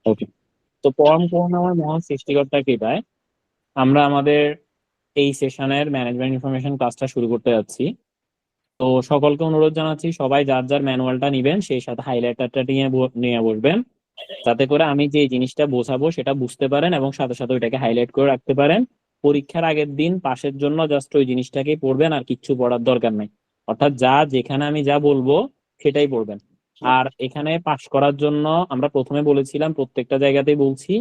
ওকে। তো পরম করুণাময় মহান সৃষ্টিকর্তা কৃপায় আমরা আমাদের এই সেশনের ম্যানেজমেন্ট ইনফরমেশন ক্লাসটা শুরু করতে যাচ্ছি। তো সকলকে অনুরোধ জানাচ্ছি সবাই যার যার ম্যানুয়ালটা নিবেন, সেই সাথে হাইলাইটারটা নিয়ে নিয়ে বসবেন, যাতে করে আমি যে জিনিসটা বোঝাবো সেটা বুঝতে পারেন এবং সাথে সাথে ওইটাকে হাইলাইট করে রাখতে পারেন। পরীক্ষার আগের দিন পাশের জন্য জাস্ট ওই জিনিসটাকেই পড়বেন, আর কিচ্ছু পড়ার দরকার নাই। অর্থাৎ যেখানে আমি যা বলবো সেটাই পড়বেন। আর এখানে পাশ করার জন্য আমরা প্রথমে বলেছিলাম, প্রত্যেকটা জায়গাতেই বলছি,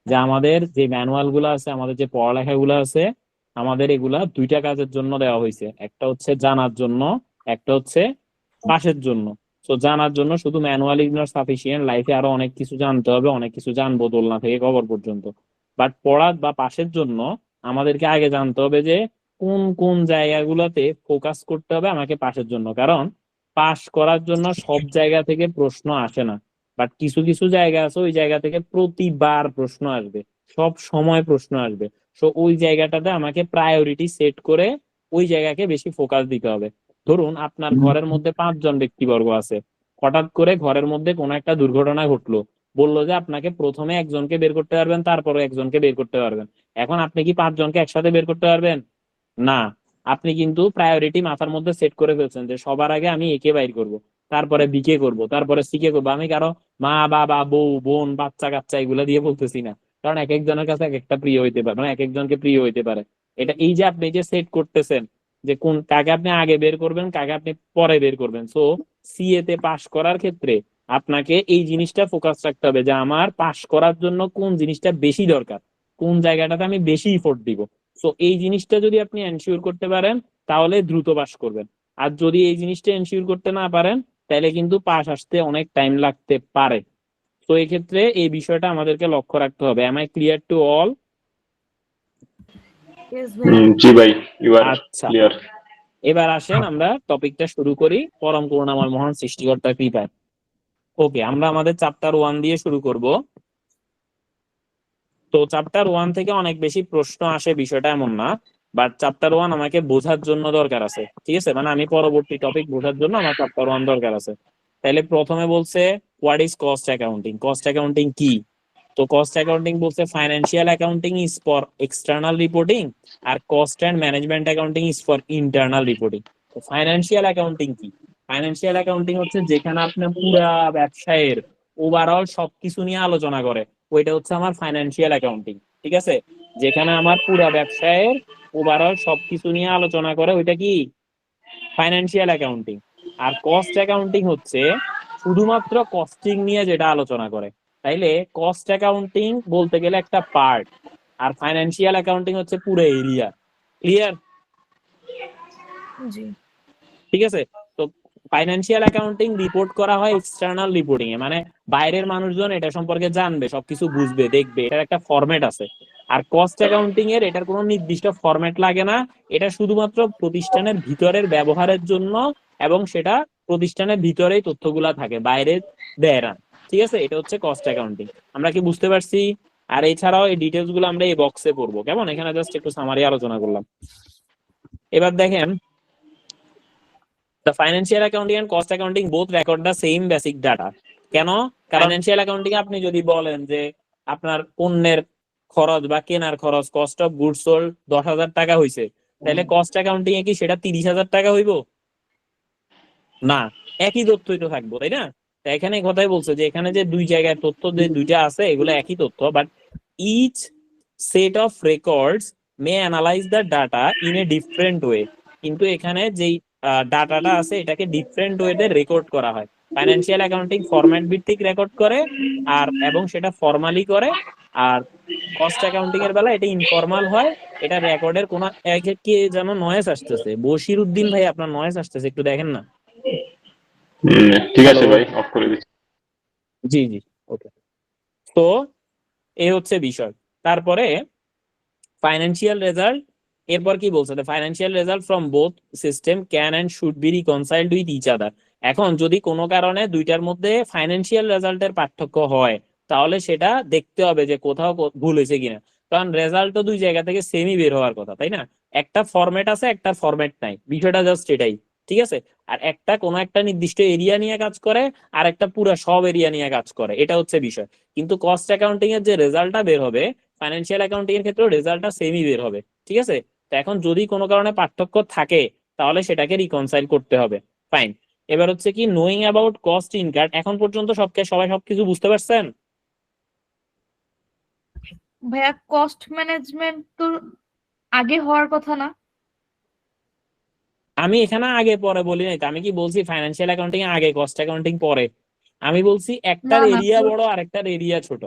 যে আমাদের যে ম্যানুয়াল গুলো আছে, আমাদের যে পড়ালেখাগুলো আছে, আমাদের এগুলা দুইটা কাজের জন্য দেওয়া হয়েছে। একটা হচ্ছে জানার জন্য, একটা হচ্ছে পাশের জন্য। তো জানার জন্য শুধু ম্যানুয়াল ইগনোর সাফিসিয়েন্ট, লাইফে আরো অনেক কিছু জানতে হবে, অনেক কিছু জানবো দোলনা থেকে কবর পর্যন্ত। বাট পড়া বা পাশের জন্য আমাদেরকে আগে জানতে হবে যে কোন কোন জায়গাগুলোতে ফোকাস করতে হবে আমাকে পাশের জন্য। কারণ পাশ করার জন্য সব জায়গা থেকে প্রশ্ন আসে না, বাট কিছু কিছু জায়গা আছে ওই জায়গা থেকে প্রতিবার প্রশ্ন আসবে, সব সময় প্রশ্ন আসবে। তো ওই জায়গাটাতে আমাকে প্রায়োরিটি সেট করে ওই জায়গাকে বেশি ফোকাস দিতে হবে। ধরুন আপনার ঘরের মধ্যে 5 জন ব্যক্তিবর্গ আছে, হঠাৎ করে ঘরের মধ্যে কোনো একটা দুর্ঘটনা ঘটলো, বললো যে আপনাকে প্রথমে একজনকে বের করতে পারবেন, তারপরে একজনকে বের করতে পারবেন। এখন আপনি কি 5 জনকে একসাথে বের করতে পারবেন? না। আপনি কিন্তু প্রায়োরিটি মাথার মধ্যে সেট করে ফেলছেন যে সবার আগে আমি একে বাইর করব, তারপরে বি কে করবো, তারপরে সি কে করবো। আমি কারো মা বাবা বউ বোন বাচ্চা কাচ্চা এগুলা দিয়ে বলতেছি না, কারণ এক একজনের কাছে এক একটা প্রিয় হইতে পারে, মানে এক একজনকে প্রিয় হইতে পারে। এটা এই যে আপনি যে সেট করতেছেন যে কোন কাকে আপনি আগে বের করবেন, কাকে আপনি পরে বের করবেন। সো সিএ তে পাশ করার ক্ষেত্রে আপনাকে এই জিনিসটা ফোকাস রাখতে হবে যে আমার পাশ করার জন্য কোন জিনিসটা বেশি দরকার, কোন জায়গাটাতে আমি বেশি ইফোর্ট দিব। সো এই জিনিসটা যদি আপনি এনশিওর করতে পারেন তাহলে দ্রুত পাশ করবেন। আর যদি এই জিনিসটা এনশিওর করতে না পারেন তাহলে কিন্তু পাশ আসতে অনেক টাইম লাগতে পারে। তো এই ক্ষেত্রে এই বিষয়টা আমাদেরকে লক্ষ্য রাখতে হবে। Am I clear to all? Yes, ভাইয়া। জি ভাই, ইউ আর আচ্ছা, ক্লিয়ার। এবার আসেন আমরা টপিকটা শুরু করি, পরম করুণাময় মহান সৃষ্টিকর্তা কৃপায়। ওকে, আমরা আমাদের চ্যাপ্টার 1 দিয়ে শুরু করব। তো চ্যাপ্টার 1 থেকে অনেক বেশি প্রশ্ন আসে বিষয়টা এমন না, বাট চ্যাপ্টার 1 আমাকে বোঝার জন্য দরকার আছে, ঠিক আছে? মানে আমি পরবর্তী টপিক বোঝার জন্য আমার চ্যাপ্টার 1 দরকার আছে। তাহলে প্রথমে বলছে what is cost accounting. Cost accounting কি? তো কস্ট অ্যাকাউন্টিং বলছে financial accounting is for external reporting, আর cost and management accounting is for internal reporting. তো ফাইন্যান্সিয়াল অ্যাকাউন্টিং কি? ফাইন্যান্সিয়াল অ্যাকাউন্টিং হচ্ছে যেখানে আপনার পুরা ব্যবসায়ের ওভারঅল সবকিছু নিয়ে আলোচনা করে, ওইটা হচ্ছে আমার ফাইন্যান্সিয়াল অ্যাকাউন্টিং। ঠিক আছে? যেখানে আমার পুরা ব্যবসায়ের ওভারঅল সবকিছু নিয়ে আলোচনা করে, ওইটা কি? Financial accounting. আর কস্ট অ্যাকাউন্টিং হচ্ছে শুধুমাত্র কস্টিং নিয়ে যেটা আলোচনা করে। তাইলে কস্ট অ্যাকাউন্টিং বলতে গেলে একটা পার্ট, আর ফাইন্যান্সিয়াল অ্যাকাউন্টিং হচ্ছে পুরো এরিয়া। ক্লিয়ার? জি। ঠিক আছে। তো ফাইন্যান্সিয়াল অ্যাকাউন্টিং রিপোর্ট করা হয় এক্সটার্নাল রিপোর্টিং এ, মানে বাইরের মানুষজন এটা সম্পর্কে জানবে, সবকিছু বুঝবে, দেখবে, এটার একটা ফরম্যাট আছে। আর কস্ট অ্যাকাউন্টিং এর এটার কোনো নির্দিষ্ট ফরম্যাট লাগে না, এটা শুধুমাত্র প্রতিষ্ঠানের ভিতরের ব্যবহারের জন্য, এবং সেটা প্রতিষ্ঠানের ভিতরেই তথ্যগুলা থাকে, বাইরে দেয় না। ঠিক আছে? এটা হচ্ছে কস্ট অ্যাকাউন্টিং। আমরা কি বুঝতে পারছি? আর এছাড়াও এই ডিটেলস গুলো আমরা এই বক্সে পড়বো, কেমন? এখানে জাস্ট একটু সামারি আলোচনা করলাম। এবার দেখেন, the financial accounting and cost accounting both record the same basic data. কেন? কারণ ফাইন্যান্সিয়াল অ্যাকাউন্টিং আপনি যদি বলেন যে আপনার পণ্যের খরচ বা কেনার খরচ, কস্ট অফ গুডস সোল্ড 10,000 টাকা হইছে, তাহলে কস্ট অ্যাকাউন্টিং এ কি সেটা 30,000 টাকা হইব? না, একই তথ্যই তো থাকবো, তাই না? তো এখানে কথাই বলছে যে এখানে যে দুই জায়গায় তথ্য যে দুইটা আছে এগুলো একই তথ্য, but each set of records may analyse the data in a different way. কিন্তু এখানে যেই ডাটাটা আছে এটাকে ডিফারেন্ট ওয়েতে রেকর্ড করা হয়। ফাইন্যান্সিয়াল অ্যাকাউন্টিং ফরম্যাট ভিত্তিক রেকর্ড করে, আর এবং সেটা ফর্মালি করে। আর কস্ট অ্যাকাউন্টিং এর বেলা এটা ইনফর্মাল হয়, এটা রেকর্ডের কোনো কে যেন নয়েজ আসতেছে। বশির উদ্দিন ভাই, আপনার নয়েজ আসতেছে, একটু দেখেন না। ঠিক আছে হ্যালো। ভাই, অফ করে দিচ্ছি। জি জি, ওকে। তো এই হচ্ছে বিষয়। তারপরে ফাইন্যান্সিয়াল রেজাল্ট, এরপর কি বলছে? Financial result from both system can and should be reconciled with each other. এখন যদি কোনো কারণে দুইটার মধ্যে ফাইন্যান্সিয়াল রেজাল্টের পার্থক্য হয়, তাহলে সেটা দেখতে হবে যে কোথাও ভুল হয়েছে কিনা। কারণ রেজাল্ট তো দুই জায়গা থেকে সেমই বের হওয়ার কথা, তাই না? একটা ফরম্যাট আছে, একটা ফরম্যাট নাই, বিষয়টা জাস্ট এটাই। ঠিক আছে? আর একটা কোনো একটা নির্দিষ্ট এরিয়া নিয়ে কাজ করে, আর একটা পুরো সব এরিয়া নিয়ে কাজ করে, এটা হচ্ছে বিষয়। কিন্তু কস্ট অ্যাকাউন্টিং এর যে রেজাল্টটা বের হবে, ফাইন্যান্সিয়াল অ্যাকাউন্টিং এর ক্ষেত্রে রেজাল্টটা সেমই বের হবে। ঠিক আছে? তো এখন যদি কোনো কারণে পার্থক্য থাকে তাহলে সেটাকে রিকনসাইল করতে হবে। ফাইন। এবার হচ্ছে কি নোয়িং অ্যাবাউট কস্ট ইনকার, এখন পর্যন্ত সবাই সবকিছু বুঝতে পারছেন? ভাইয়া কস্ট ম্যানেজমেন্ট তো আগে হওয়ার কথা না? আমি এখানে আগে পরে বলি নাই তো, আমি কি বলছি ফাইন্যান্সিয়াল অ্যাকাউন্টিং আগে কস্ট অ্যাকাউন্টিং পরে? আমি বলছি না একটার না এরিয়া বড় আর একটার এরিয়া ছোট,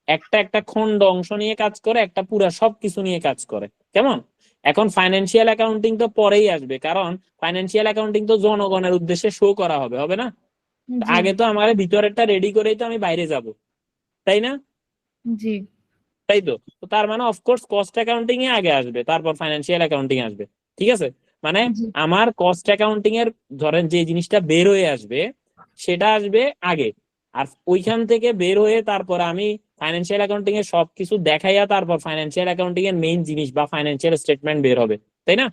একটা একটা খন্ড অংশ নিয়ে কাজ করে, একটা পুরা সবকিছু নিয়ে কাজ করে। কেমন? এখন ফাইন্যান্সিয়াল অ্যাকাউন্টিং তো পরেই আসবে, কারণ ফাইন্যান্সিয়াল অ্যাকাউন্টিং তো জনগণের উদ্দেশ্যে শো করা হবে, হবে না? জি আগে তো আমার ভিতরেরটা রেডি করেই তো আমি বাইরে যাব, তাই না? জি তাই তো। তো তার মানে অফকোর্স কস্ট অ্যাকাউন্টিং এ আগে আসবে, তারপর ফাইন্যান্সিয়াল অ্যাকাউন্টিং আসবে। ঠিক আছে? মানে জি আমার কস্ট অ্যাকাউন্টিং এর ধরেন যে জিনিসটা বের হয়ে আসবে সেটা আসবে আগে, আর ওইখান থেকে বের হয়ে তারপর আমি ফাইন্যান্সিয়াল অ্যাকাউন্টিং এর সবকিছু দেখাইয়া তারপর ফাইন্যান্সিয়াল অ্যাকাউন্টিং এর মেইন জিনিস বা ফাইন্যান্সিয়াল স্টেটমেন্ট বের হবে, তাই না?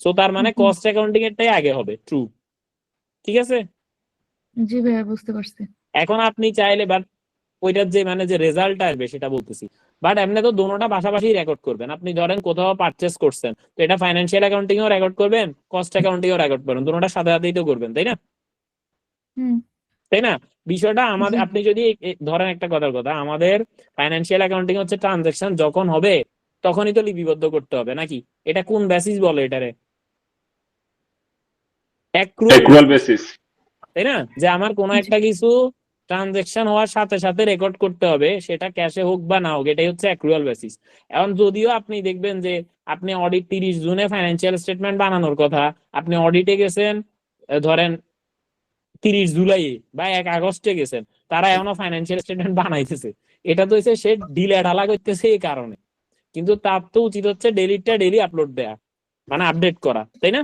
সো তার মানে জি কস্ট অ্যাকাউন্টিং এরটাই আগে হবে, ট্রু। ঠিক আছে? জি ভাইয়া বুঝতে পারছি। এখন আপনি চাইলে বাট ওইটার যে মানে যে রেজাল্ট আসবে সেটা বলতেছি, বাট এমনি তো দোনোটা পাশাপাশি রেকর্ড করবেন। আপনি ধরেন কোথাও পারচেস করছেন, তো এটা ফাইন্যান্সিয়াল অ্যাকাউন্টিং এও রেকর্ড করবেন, কস্ট অ্যাকাউন্টিং এও রেকর্ড করবেন, দোনোটার সাথে সাথেই তো করবেন, তাই না? হুম। তাই না? বিষয়টা জি আমাদের, আপনি যদি ধরেন একটা কথার কথা, আমাদের ফাইন্যান্সিয়াল অ্যাকাউন্টিং হচ্ছে ট্রানজাকশন যখন হবে তখনই তো লিপিবদ্ধ করতে হবে নাকি? এটা কোন বেসিস বলে এটারে? Accrual actual basis, basis. তাই না? যে আমার কোনো জি একটা কিছু ট্রানজেকশন হওয়ার সাথে সাথে রেকর্ড করতে হবে, সেটা ক্যাশে হোক বা না হোক, এটাই হচ্ছে অ্যাক্রুয়াল বেসিস। এখন যদিও আপনি দেখবেন যে আপনি অডিট 30 জুনে ফাইন্যান্সিয়াল স্টেটমেন্ট বানানোর কথা, আপনি অডিটে গেছেন ধরেন 30 জুলাই বা 1 আগস্টে গেছেন, তারা এখনো ফাইন্যান্সিয়াল স্টেটমেন্ট বানাইতেছে। এটা তো হচ্ছে সে ডিলে ঢালা করতেছে এই কারণে। কিন্তু তার তো উচিত হচ্ছে ডেলিটা ডেলি আপলোড দেয়া, মানে আপডেট করা, তাই না?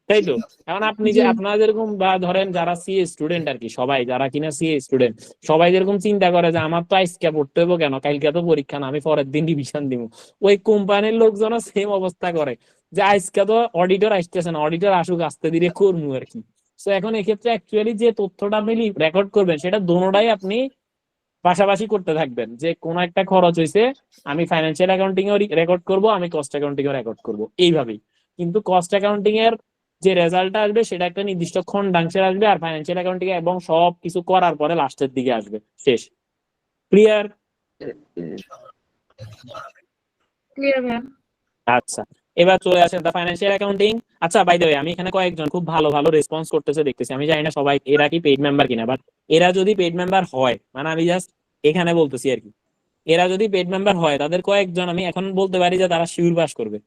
তাই তো। এখন আপনি যে জি আপনারা যেরকম বা ধরেন যারা সিএ স্টুডেন্ট আর কি, সবাই যারা কিনা সিএ স্টুডেন্ট, সবাই যেরকম চিন্তা করে যে আমার তো আজকে পড়তে হইব কেন, কালকে তো পরীক্ষা না, আমি পরের দিন রিভিশন দিব। ওই কোম্পানির লোকজনও সেম অবস্থা করে যে আজকে তো অডিটর আসতেছে না, অডিটর আসুক আস্তে ধীরে করবো আর কি। তো এখন এক্ষেত্রে অ্যাকচুয়ালি যে তথ্যটা আপনি রেকর্ড করবেন সেটা দোনোটাই আপনি পাশাপাশি করতে থাকবেন, যে কোন একটা খরচ হয়েছে আমি ফাইন্যান্সিয়াল অ্যাকাউন্টিং এও রেকর্ড করব, আমি কস্ট অ্যাকাউন্টিং এও রেকর্ড করব, এইভাবেই। কিন্তু কস্ট অ্যাকাউন্টিং এর যে রেজাল্টটা আসবে সেটা একটা নির্দিষ্ট খন্ডাংশের আসবে, আর ফাইন্যান্সিয়াল অ্যাকাউন্টিং এবং সব কিছু করার পরে লাস্টের দিকে আসবে, শেষ। ক্লিয়ার? ক্লিয়ার ভাইয়া। আচ্ছা, এবার চলে আসেন দা ফাইন্যান্সিয়াল অ্যাকাউন্টিং। আচ্ছা, বাই দ্য ওয়ে, আমি এখানে কয়েকজন খুব ভালো ভালো রেসপন্স করতেছে দেখতেছি, আমি জানি না সবাই এরা কি পেইড মেম্বার কিনা, বাট এরা যদি পেইড মেম্বার হয়, মানে আমি জাস্ট এখানে বলতেছি আর কি, এরা যদি পেড মেম্বার হয় তাদের কয়েকজন আমি এখন বলতে পারি যে তারা শিওর পাস করবে।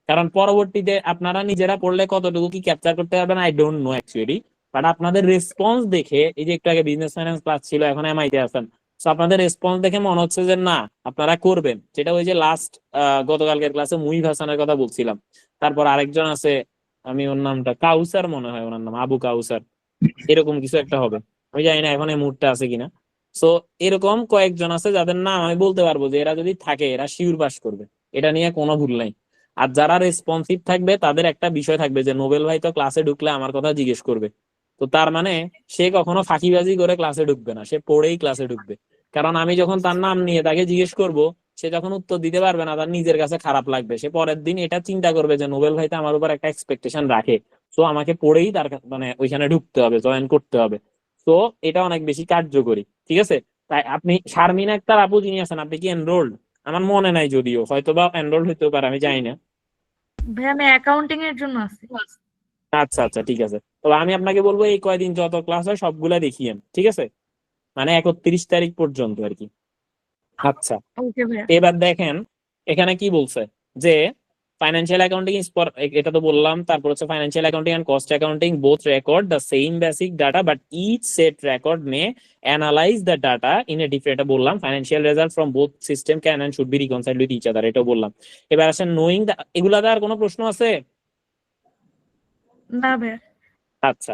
কারণ পরবর্তীতে আপনারা নিজেরা পড়লে কতটুকু কি ক্যাপচার করতে পারবেন I don't know actually, but আপনাদের রেসপন্স দেখে, এই যে একটু আগে বিজনেস ফাইন্যান্স ক্লাস ছিল, এখন এমআইতে আছেন, তো আপনাদের রেসপন্স দেখে মনে হচ্ছে যে না আপনারা করবেন। যেটা ওই যে লাস্ট গতকালকের ক্লাসে মুহিব হাসানের কথা বলছিলাম, তারপর আরেকজন আছে, আমি ওর নামটা কাউসার মনে হয়, ওনার নাম আবু কাউসার, এরকম কিছু একটা হবে, আমি জানি না এখন এই মুহূর্তে আছে কিনা। সো এরকম কয়েকজন আছে যাদের নাম আমি বলতে পারবো যে এরা যদি থাকে এরা শিওর পাস করবে, এটা নিয়ে কোনো ভুল নাই। আর যারা রেসপন্সিভ থাকবে তাদের একটা বিষয় থাকবে যে নোবেল ভাই তো ক্লাসে ঢুকলে আমার কথা জিজ্ঞেস করবে, তো তার মানে সে কখনো ফাঁকিবাজি করে ক্লাসে ঢুকবে না, সে পড়েই ক্লাসে ঢুকবে। কারণ আমি যখন তার নাম নিয়ে তাকে জিজ্ঞেস করব, সে যখন উত্তর দিতে পারবে না তার নিজের কাছে খারাপ লাগবে, সে পরের দিন এটা চিন্তা করবে যে নোবেল ভাই তো আমার উপর একটা এক্সপেকটেশন রাখে, তো আমাকে পড়েই তার মানে ওইখানে ঢুকতে হবে, জয়েন করতে হবে। তো এটা অনেক বেশি কার্যকরী। ঠিক আছে? তাই আপনি শারমিন আক্তার আপু যিনি আছেন, আপনি কি এনরোল্ড? আমার মনে নাই, যদিও হয়তো বা এনরোল্ড হইতেও পারে, আমি জানি না। ভাইয়া আমি অ্যাকাউন্টিং এর জন্য আছি। আচ্ছা আচ্ছা, ঠিক আছে। তবে আমি আপনাকে বলবো এই কয়দিন যত ক্লাস হয় সবগুলা দেখিয়েন, ঠিক আছে? মানে 31 তারিখ পর্যন্ত আর কি। আচ্ছা, ওকে ভাইয়া। এবার দেখেন এখানে কি বলছে, যে ফাইন্যান্সিয়াল অ্যাকাউন্টিং ইজ এটা তো বললাম, তারপর হচ্ছে financial accounting and cost accounting both record the same basic data but each set record may analyse the data in a different, এটা বললাম। Financial result from both system can and should be reconciled with each other, এটাও বললাম। এবার আসেন knowing the, এগুলাতে আর কোনো প্রশ্ন আছে? না ভাইয়া। আচ্ছা,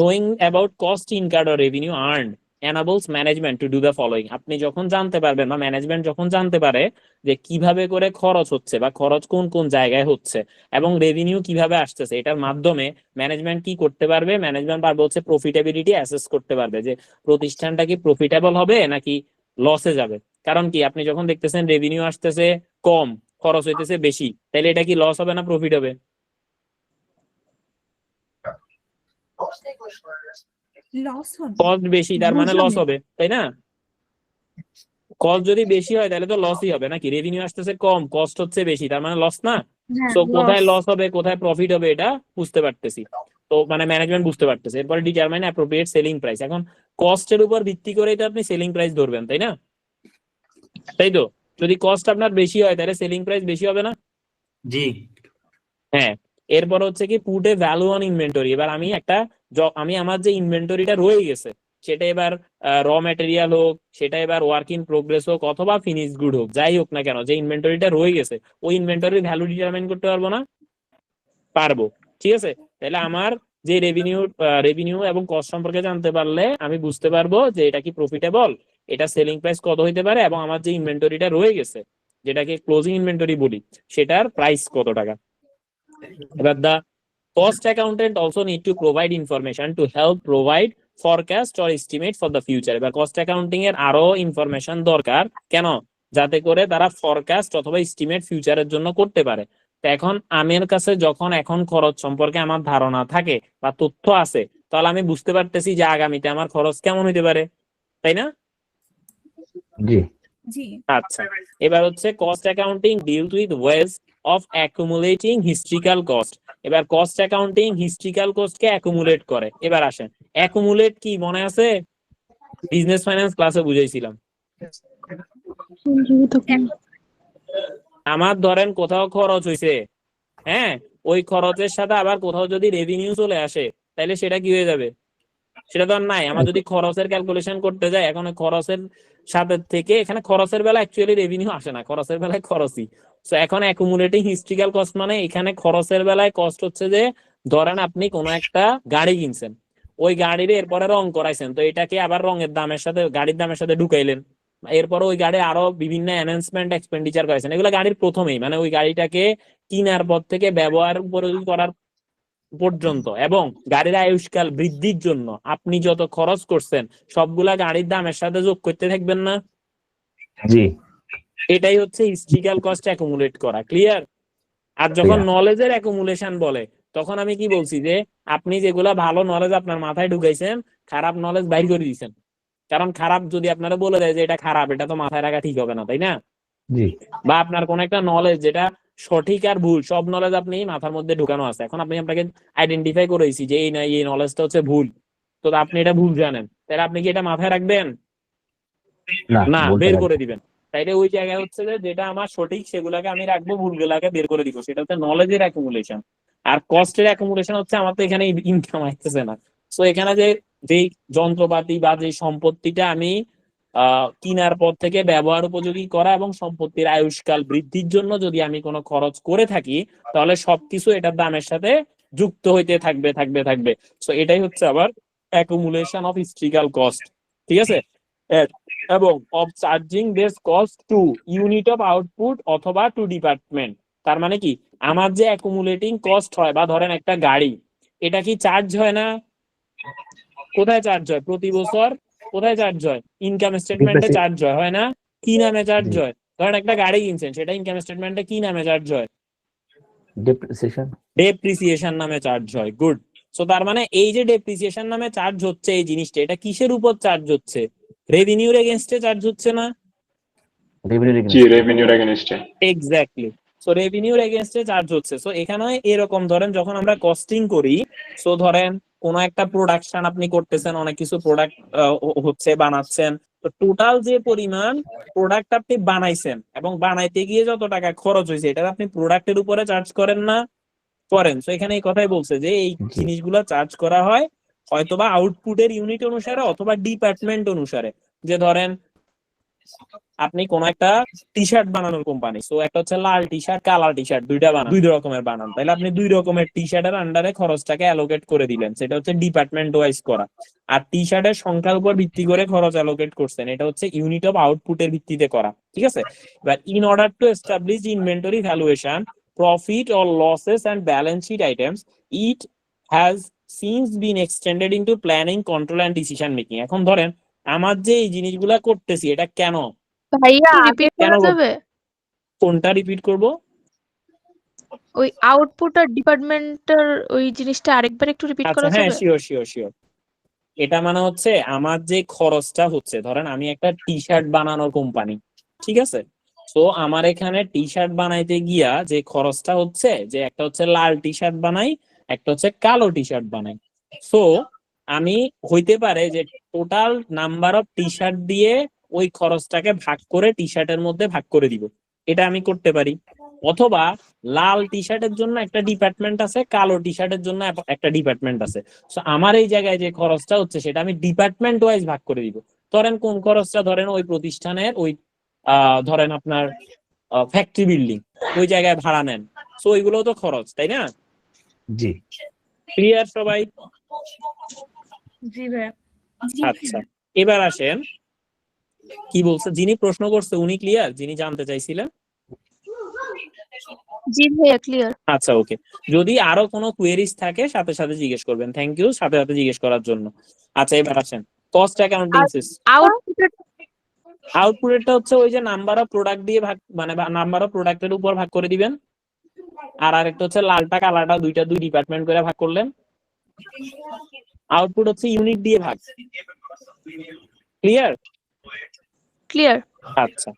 knowing about cost incurred or revenue earned, enables management to do the following. আপনি যখন জানতে পারবেন বা ম্যানেজমেন্ট যখন জানতে পারে যে কিভাবে করে খরচ হচ্ছে বা খরচ কোন কোন জায়গায় হচ্ছে এবং রেভিনিউ কিভাবে আসতেছে, এটার মাধ্যমে ম্যানেজমেন্ট কি করতে পারবে, ম্যানেজমেন্ট পারবে হচ্ছে প্রফিটেবিলিটি অ্যাসেস করতে পারবে যে প্রতিষ্ঠানটা কি প্রফিটেবল হবে নাকি লসে যাবে। কারণ কি আপনি যখন দেখতেছেন রেভিনিউ আসতেছে কম, খরচ হইতেছে বেশি, তাহলে এটা কি লস হবে না প্রফিট হবে? লস হবে। কস্ট বেশি তার মানে লস বুঝলাম। হবে, তাই না? কস্ট যদি বেশি হয় তাহলে তো লসই হবে নাকি? রেভিনিউ আসতেছে কম, কস্ট হচ্ছে বেশি, তার মানে লস না? হ্যাঁ, সো কোথায় loss। লস হবে কোথায় প্রফিট হবে এটা বুঝতে পারতেছি। তো মানে ম্যানেজমেন্ট বুঝতে পারতেছে। এরপরে ডিটারমাইন অ্যাপ্রোপ্রিয়েট সেলিং প্রাইস। এখন কস্টের উপর ভিত্তি করেই তো আপনি সেলিং প্রাইস ধরবেন, তাই না? তাই তো? যদি কস্ট আপনার বেশি হয় তাহলে সেলিং প্রাইস বেশি হবে না? জি। হ্যাঁ। এরপর হচ্ছে কি put a value on inventory. এবার আমি আমি আমার যে ইনভেন্টরিটা রয়ে গেছে সেটা এবার র ম্যাটেরিয়াল হোক, সেটা এবার ওয়ার্ক ইন প্রোগ্রেস হোক অথবা ফিনিশ গুড হোক, যাই হোক না কেন, যে ইনভেন্টরিটা রয়ে গেছে ওই ইনভেন্টরির ভ্যালু ডিটারমাইন করতে পারবো না? পারবো। ঠিক আছে, তাহলে আমার যে রেভিনিউ এবং কস্ট সম্পর্কে জানতে পারলে আমি বুঝতে পারবো যে এটা কি প্রফিটেবল, এটা সেলিং প্রাইস কত হইতে পারে, এবং আমার যে ইনভেন্টরিটা রয়ে গেছে যেটাকে ক্লোজিং ইনভেন্টরি বলি সেটার প্রাইস কত টাকা। এবার the cost accountant also need to provide information to help provide forecast or estimate for the future. এবার কস্ট অ্যাকাউন্টিং এর আরো ইনফরমেশন দরকার, কেন? যাতে করে তারা ফরকাস্ট অথবা এস্টিমেট ফিউচারের জন্য করতে পারে। তো এখন আমার কাছে যখন এখন খরচ সম্পর্কে আমার ধারণা থাকে বা তথ্য আছে, তাহলে আমি বুঝতে পারতেছি যে আগামীতে আমার খরচ কেমন হতে পারে, তাই না? জি। জি। আচ্ছা, এবার হচ্ছে cost accounting deals with ways of accumulating historical cost. এবার কস্ট অ্যাকাউন্টিং হিস্ট্রিক্যাল কস্টকে অ্যাকুমুলেট করে। এবার আসেন, অ্যাকুমুলেট কি মনে আছে? বিজনেস ফাইন্যান্স ক্লাসে বুঝাইছিলাম। আমার ধরেন কোথাও খরচ হইছে, হ্যাঁ, ওই খরচের সাথে আবার কোথাও যদি রেভিনিউ চলে আসে তাহলে সেটা কি হয়ে যাবে? সেটা তো আর নাই। আমার যদি খরচের ক্যালকুলেশন করতে যাই, এখন ওই খরচের সাথে থেকে এখানে খরচের বেলা অ্যাকচুয়ালি রেভিনিউ আসে না, খরচের বেলায় খরচই। তো এখন অ্যাকুমুলেটিং হিস্ট্রিক্যাল কস্ট মানে এখানে খরচের বেলায় কস্ট হচ্ছে যে ধরেন আপনি কোনো একটা গাড়ি কিনছেন, ওই গাড়ির এরপরে রং করাইছেন, তো এটাকে আবার রঙের দামের সাথে গাড়ির দামের সাথে ঢুকাইলেন, এরপরে ওই গাড়ি আরো বিভিন্ন এনহ্যান্সমেন্ট এক্সপেন্ডিচার করেছেন, এগুলো গাড়ির প্রথমেই মানে ওই গাড়িটাকে কিনার পর থেকে ব্যবহার উপযোগী করার পর্যন্ত এবং গাড়ির আয়ুষ্কাল বৃদ্ধির জন্য আপনি যত খরচ করছেন সবগুলা গাড়ির দামের সাথে যোগ করতে থাকবেন না? জি। এটাই হচ্ছে হিস্ট্রিক্যাল কস্ট অ্যাকুমুলেট করা। ক্লিয়ার? আর যখন নলেজের অ্যাকুমুলেশন বলে তখন আমি কি বলছি যে আপনি যেগুলা ভালো নলেজ আপনার মাথায় ঢুকাইছেন খারাপ নলেজ বাইর করে দিয়েছেন। কারণ খারাপ যদি আপনারা বলে দেয় যে এটা খারাপ, এটা তো মাথায় রাখা ঠিক হবে না, তাই না? জি। বা আপনার কোন একটা নলেজ যেটা সঠিক আর ভুল সব নলেজ আপনি মাথার মধ্যে ঢুকানো আছে, এখন আপনি আপনাকে আইডেন্টিফাই করেছি যে এই নলেজটা হচ্ছে ভুল, তো আপনি এটা ভুল জানেন, তাহলে আপনি কি এটা মাথায় রাখবেন? না, বের করে দিবেন। তাইলে ওই জায়গায় হচ্ছে যে যেটা আমার সঠিক সেগুলাকে আমি রাখবো, ভুলগুলাকে বের করে দিব, সেটা হচ্ছে নলেজের অ্যাকুমুলেশন। আর কস্টের অ্যাকুমুলেশন হচ্ছে আমার তো এখানে ইনকাম আসতেছে না, সো এখানে যে যন্ত্রপাতি বা যে সম্পত্তিটা আমি কিনার পর থেকে ব্যবহার উপযোগী করা এবং সম্পত্তির আয়ুষ্কাল বৃদ্ধির জন্য যদি আমি কোনো খরচ করে থাকি তাহলে সবকিছু এটার দামের সাথে যুক্ত হইতে থাকবে। সো এটাই হচ্ছে আবার অ্যাকুমুলেশন অফ হিস্ট্রিক্যাল কস্ট। ঠিক আছে? এবং of charging this cost to unit of output অথবা টু ডিপার্টমেন্ট। তার মানে কি আমার যে অ্যাকুমুলেটিং কস্ট হয় বা ধরেন একটা গাড়ি, এটা কি চার্জ হয় না? কোথায় চার্জ হয়? প্রতি বছর কোথায় চার্জ হয়? ইনকাম স্টেটমেন্টে চার্জ হয় না? কি নামে চার্জ হয়? ধরেন একটা গাড়ি কিনছেন, সেটা ইনকাম স্টেটমেন্টে কি নামে চার্জ হয়? ডেপ্রিসিয়েশন নামে চার্জ হয়। গুড। সো তার মানে এই যে ডেপ্রিসিয়েশন নামে চার্জ হচ্ছে এই জিনিসটা, এটা কিসের উপর চার্জ হচ্ছে? রেভিনিউর এগেইনস্টে চার্জ হচ্ছে না? জি, রেভিনিউর এগেইনস্টে। এক্স্যাক্টলি। সো রেভিনিউর এগেইনস্টে চার্জ হচ্ছে। সো এখানে এরকম ধরেন যখন আমরা কস্টিং করি, সো ধরেন কোন একটা প্রোডাকশন আপনি করতেছেন, অনেক কিছু প্রোডাক্ট হচ্ছে বানাচ্ছেন, তো টোটাল যে পরিমাণ প্রোডাক্ট আপনি বানাইছেন এবং বানাইতে গিয়ে যত টাকা খরচ হয়েছে এটা আপনি প্রোডাক্টের উপরে চার্জ করেন না? করেন। তো এখানে এই কথাই বলছে যে এই জিনিসগুলো চার্জ করা হয় হয়তোবা আউটপুটের ইউনিট অনুসারে অথবা ডিপার্টমেন্ট অনুসারে। যে ধরেন আপনি কোন একটা টি শার্ট বানানোর কোম্পানি, সো একটা হচ্ছে লাল T shirt, colour T shirt, দুইটা বানান, দুই রকমের বানান, তাহলে আপনি দুই রকমের টি শার্টের আন্ডারে খরচটাকে অ্যালোকেট করে দিলেন, সেটা হচ্ছে ডিপার্টমেন্ট ওয়াইজ করা। আর টি শার্টের সংখ্যার উপর ভিত্তি করে খরচ অ্যালোকেট করছেন, এটা হচ্ছে ইউনিট অফ আউটপুটের ভিত্তিতে করা, ঠিক আছে? এবার in order to establish inventory valuation, profit or losses and balance sheet items, it has since been extended into planning, control and decision making. এখন ধরেন আমার যে এই জিনিসগুলা করতেছি, এটা কেন, ভাইয়া রিপিট কেন করা যাবে? কোনটা রিপিট করব? ওই আউটপুট আর ডিপার্টমেন্টের ওই জিনিসটা আরেকবার একটু রিপিট আচ্ছা করা হ্যাঁ, যাবে? Sure sure sure. এটা মানে হচ্ছে আমার যে খরচটা হচ্ছে, ধরেন আমি একটা টি শার্ট বানানোর কোম্পানি, ঠিক আছে? তো আমার এখানে টি শার্ট বানাইতে গিয়া যে খরচটা হচ্ছে, যে একটা হচ্ছে লাল টি শার্ট বানাই, একটা হচ্ছে কালো টি শার্ট বানাই। সো আমি হইতে পারে যে total number of T shirt দিয়ে ওই খরচটাকে ভাগ করে টি শার্টের মধ্যে ভাগ করে দিব, এটা আমি করতে পারি। অথবা লাল টি শার্টের জন্য একটা ডিপার্টমেন্ট আছে, কালো টি শার্টের জন্য একটা ডিপার্টমেন্ট আছে, সো আমার এই জায়গায় যে খরচটা হচ্ছে সেটা আমি ডিপার্টমেন্ট ওয়াইজ ভাগ করে দিব। ধরেন কোন খরচটা, ধরেন ওই প্রতিষ্ঠানের ওই ধরেন আপনার ফ্যাক্টরি বিল্ডিং, ওই জায়গায় ভাড়া নেন, সো ওইগুলো তো খরচ, তাই না? জি ক্লিয়ার সবাই? জি ভাইয়া। আচ্ছা, এবার আসেন কি বলছে, যিনি প্রশ্ন করছে উনি ক্লিয়ার, যিনি জানতে চাইছিলেন? জি ভাইয়া ক্লিয়ার। আচ্ছা ওকে, যদি আরো কোনো কোয়েরিজ থাকে সাথে সাথে জিজ্ঞেস করবেন, থ্যাংক ইউ সাথে সাথে জিজ্ঞেস করার জন্য। আচ্ছা এবার আসেন কস্ট অ্যাকাউন্টিং সিস্টেম। আউটপুট আউটপুটটা হচ্ছে ওই যে নাম্বার অফ প্রোডাক্ট দিয়ে ভাগ, মানে নাম্বার অফ প্রোডাক্টের উপর ভাগ করে দিবেন। আর আরেকটা হচ্ছে লালটা কালারটা, দুইটা দুই ডিপার্টমেন্ট করে ভাগ করলেন। আউটপুট হচ্ছে ইউনিট দিয়ে ভাগ। ক্লিয়ার? ক্লিয়ার। আচ্ছা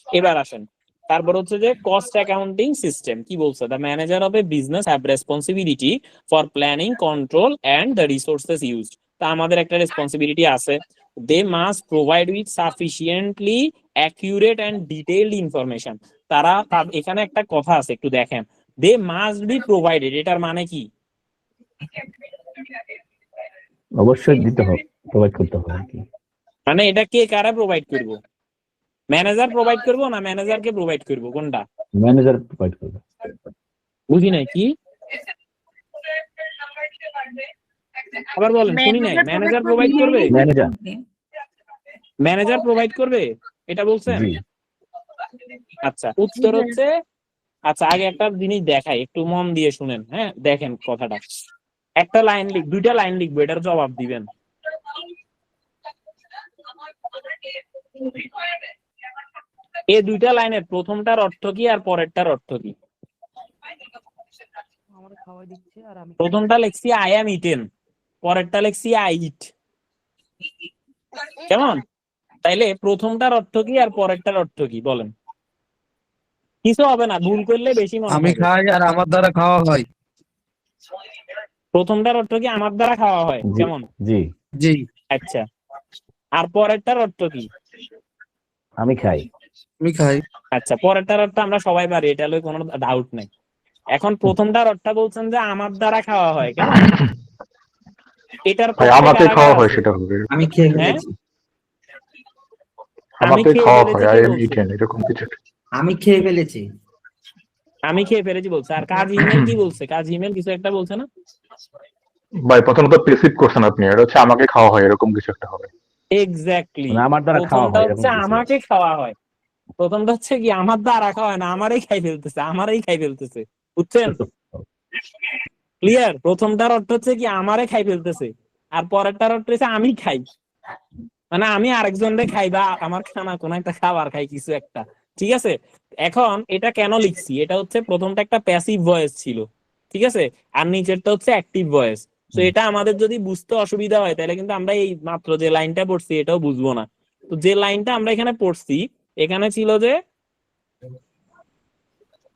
এবার আসেন, তারপর হচ্ছে যে কস্ট অ্যাকাউন্টিং সিস্টেম কি বলছে, the manager of a business have responsibility for planning, control and the resources used. তা আমাদের একটা রেসপন্সিবিলিটি আছে, they must provide with sufficiently accurate and detailed information. তারা এখানে একটা কথা আছে, একটু দেখেন, দে মাস্ট বি প্রোভাইডেড, এটার মানে কি? অবশ্যই দিতে হবে, প্রোভাইড করতে হবে আর কি। মানে এটা কে কারা প্রোভাইড করবো? ম্যানেজার প্রোভাইড করবো না ম্যানেজারকে প্রোভাইড করবো, কোনটা? ম্যানেজার প্রোভাইড করবে। বুঝি নাই কি, আবার বলেন, শুনি নাই। ম্যানেজার প্রোভাইড করবে? ম্যানেজার ম্যানেজার প্রোভাইড করবে এটা বলছেন? জি আচ্ছা উত্তর হচ্ছে, আচ্ছা আগে একটা জিনিস দেখাই, একটু মন দিয়ে শুনেন, হ্যাঁ দেখেন কথাটা, একটা লাইন দুইটা লাইন লিখবো, এটার জবাব দিবেন। এই দুইটা লাইনের প্রথমটার অর্থ কি আর পরেরটার অর্থ কি? প্রথমটা লিখছি আই অ্যাম ইটেন, পরেরটা লিখছি আই ইট, কেমন? তাইলে প্রথমটার অর্থ কি আর পরেরটার অর্থ কি বলেন? কিছু হবে না, ভুল করলে বেশি মনে আমি হবে। খাই আর আমার দ্বারা খাওয়া হয়। প্রথমটার অর্থ কি আমার দ্বারা খাওয়া হয়, জি কেমন? জি জি আচ্ছা, আর পরেরটার অর্থ কি? আমি খাই। আমি খাই। আচ্ছা পরেরটার অর্থ আমরা সবাই পারি, এটা হলে কোনো ডাউট নেই। এখন প্রথমটার অর্থ বলছেন যে আমার দ্বারা খাওয়া হয়, কেমন? এটার ভাই পক্ষে আমাকে কারা খাওয়া কারা হয় আছে? সেটা হবে, আমি খেয়ে হ্যাঁ? ফেলেছি। আমি আমাকে খেয়ে খাওয়া ফেলেছি হয়, কে আই এম বলছে? ইটেন, এরকম কিছু একটা। আমি খেয়ে ফেলেছি। আমি খেয়ে ফেলেছি বলছে। আর কাজ ইমেল কি বলছে? কাজ ইমেল কিছু একটা বলছে না? ভাই প্রথমত প্রেসিভ করছেন আপনি, এটা হচ্ছে আমাকে খাওয়া হয় এরকম কিছু একটা হবে। এক্স্যাক্টলি, মানে আমার দ্বারা খাওয়া প্রথমটা হয় হচ্ছে এরকম কিছু। আমাকে খাওয়া হয়, প্রথমটা হচ্ছে কি আমার দ্বারা খাওয়া হয় না, আমারই খাই ফেলতেছে, আমারই খাই ফেলতেছে, বুঝছেন? ক্লিয়ার? প্রথমটার অর্থ হচ্ছে কি আমারে খাই ফেলতেছে, আর পরেরটার অর্থ হচ্ছে আমি খাই, মানে আমি আরেকজনরে খাই বা আমার খানা কোন একটা খাবার খাই কিছু একটা, ঠিক আছে? এখন এটা কেন লিখছি, এটা হচ্ছে প্রথমটা একটা প্যাসিভ ভয়েস ছিল, ঠিক আছে, আর নিচেরটা হচ্ছে অ্যাক্টিভ ভয়েস। তো এটা আমাদের যদি বুঝতে অসুবিধা হয় তাহলে কিন্তু আমরা এই মাত্র যে লাইনটা পড়ছি এটাও বুঝবো না। তো যে লাইনটা আমরা এখানে পড়ছি, এখানে ছিল যে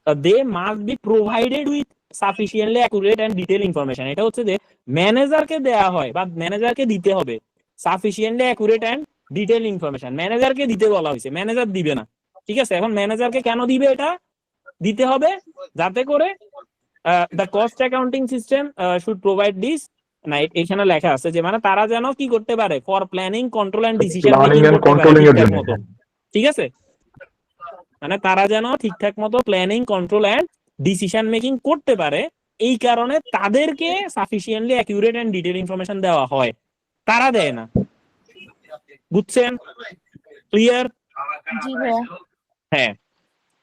they must be provided with sufficiently accurate and detail information, এটা হচ্ছে যে ম্যানেজারকে দেয়া হয় বা ম্যানেজারকে দিতে হবে sufficiently accurate and detail information, ম্যানেজারকে দিতে বলা হয়েছে, ম্যানেজার দিবে না, ঠিক আছে? এখন ম্যানেজারকে কেন দিবে? এটা দিতে হবে যাতে করে the cost accounting system should provide this, না এখানে লেখা আছে যে মানে তারা যেন কি করতে পারে, for planning, control and decision planning making and করতে পারে কন্ট্রোলিং এর ঠিকঠাক জন্য। মতো, ঠিক আছে, মানে তারা যেন ঠিকঠাক মতো planning, control and decision making করতে পারে, এই কারণে তাদেরকে sufficiently accurate and detail information দেওয়া হয়, তারা দেয় না। বুঝছেন? ক্লিয়ার? জি ভাইয়া। হ্যাঁ,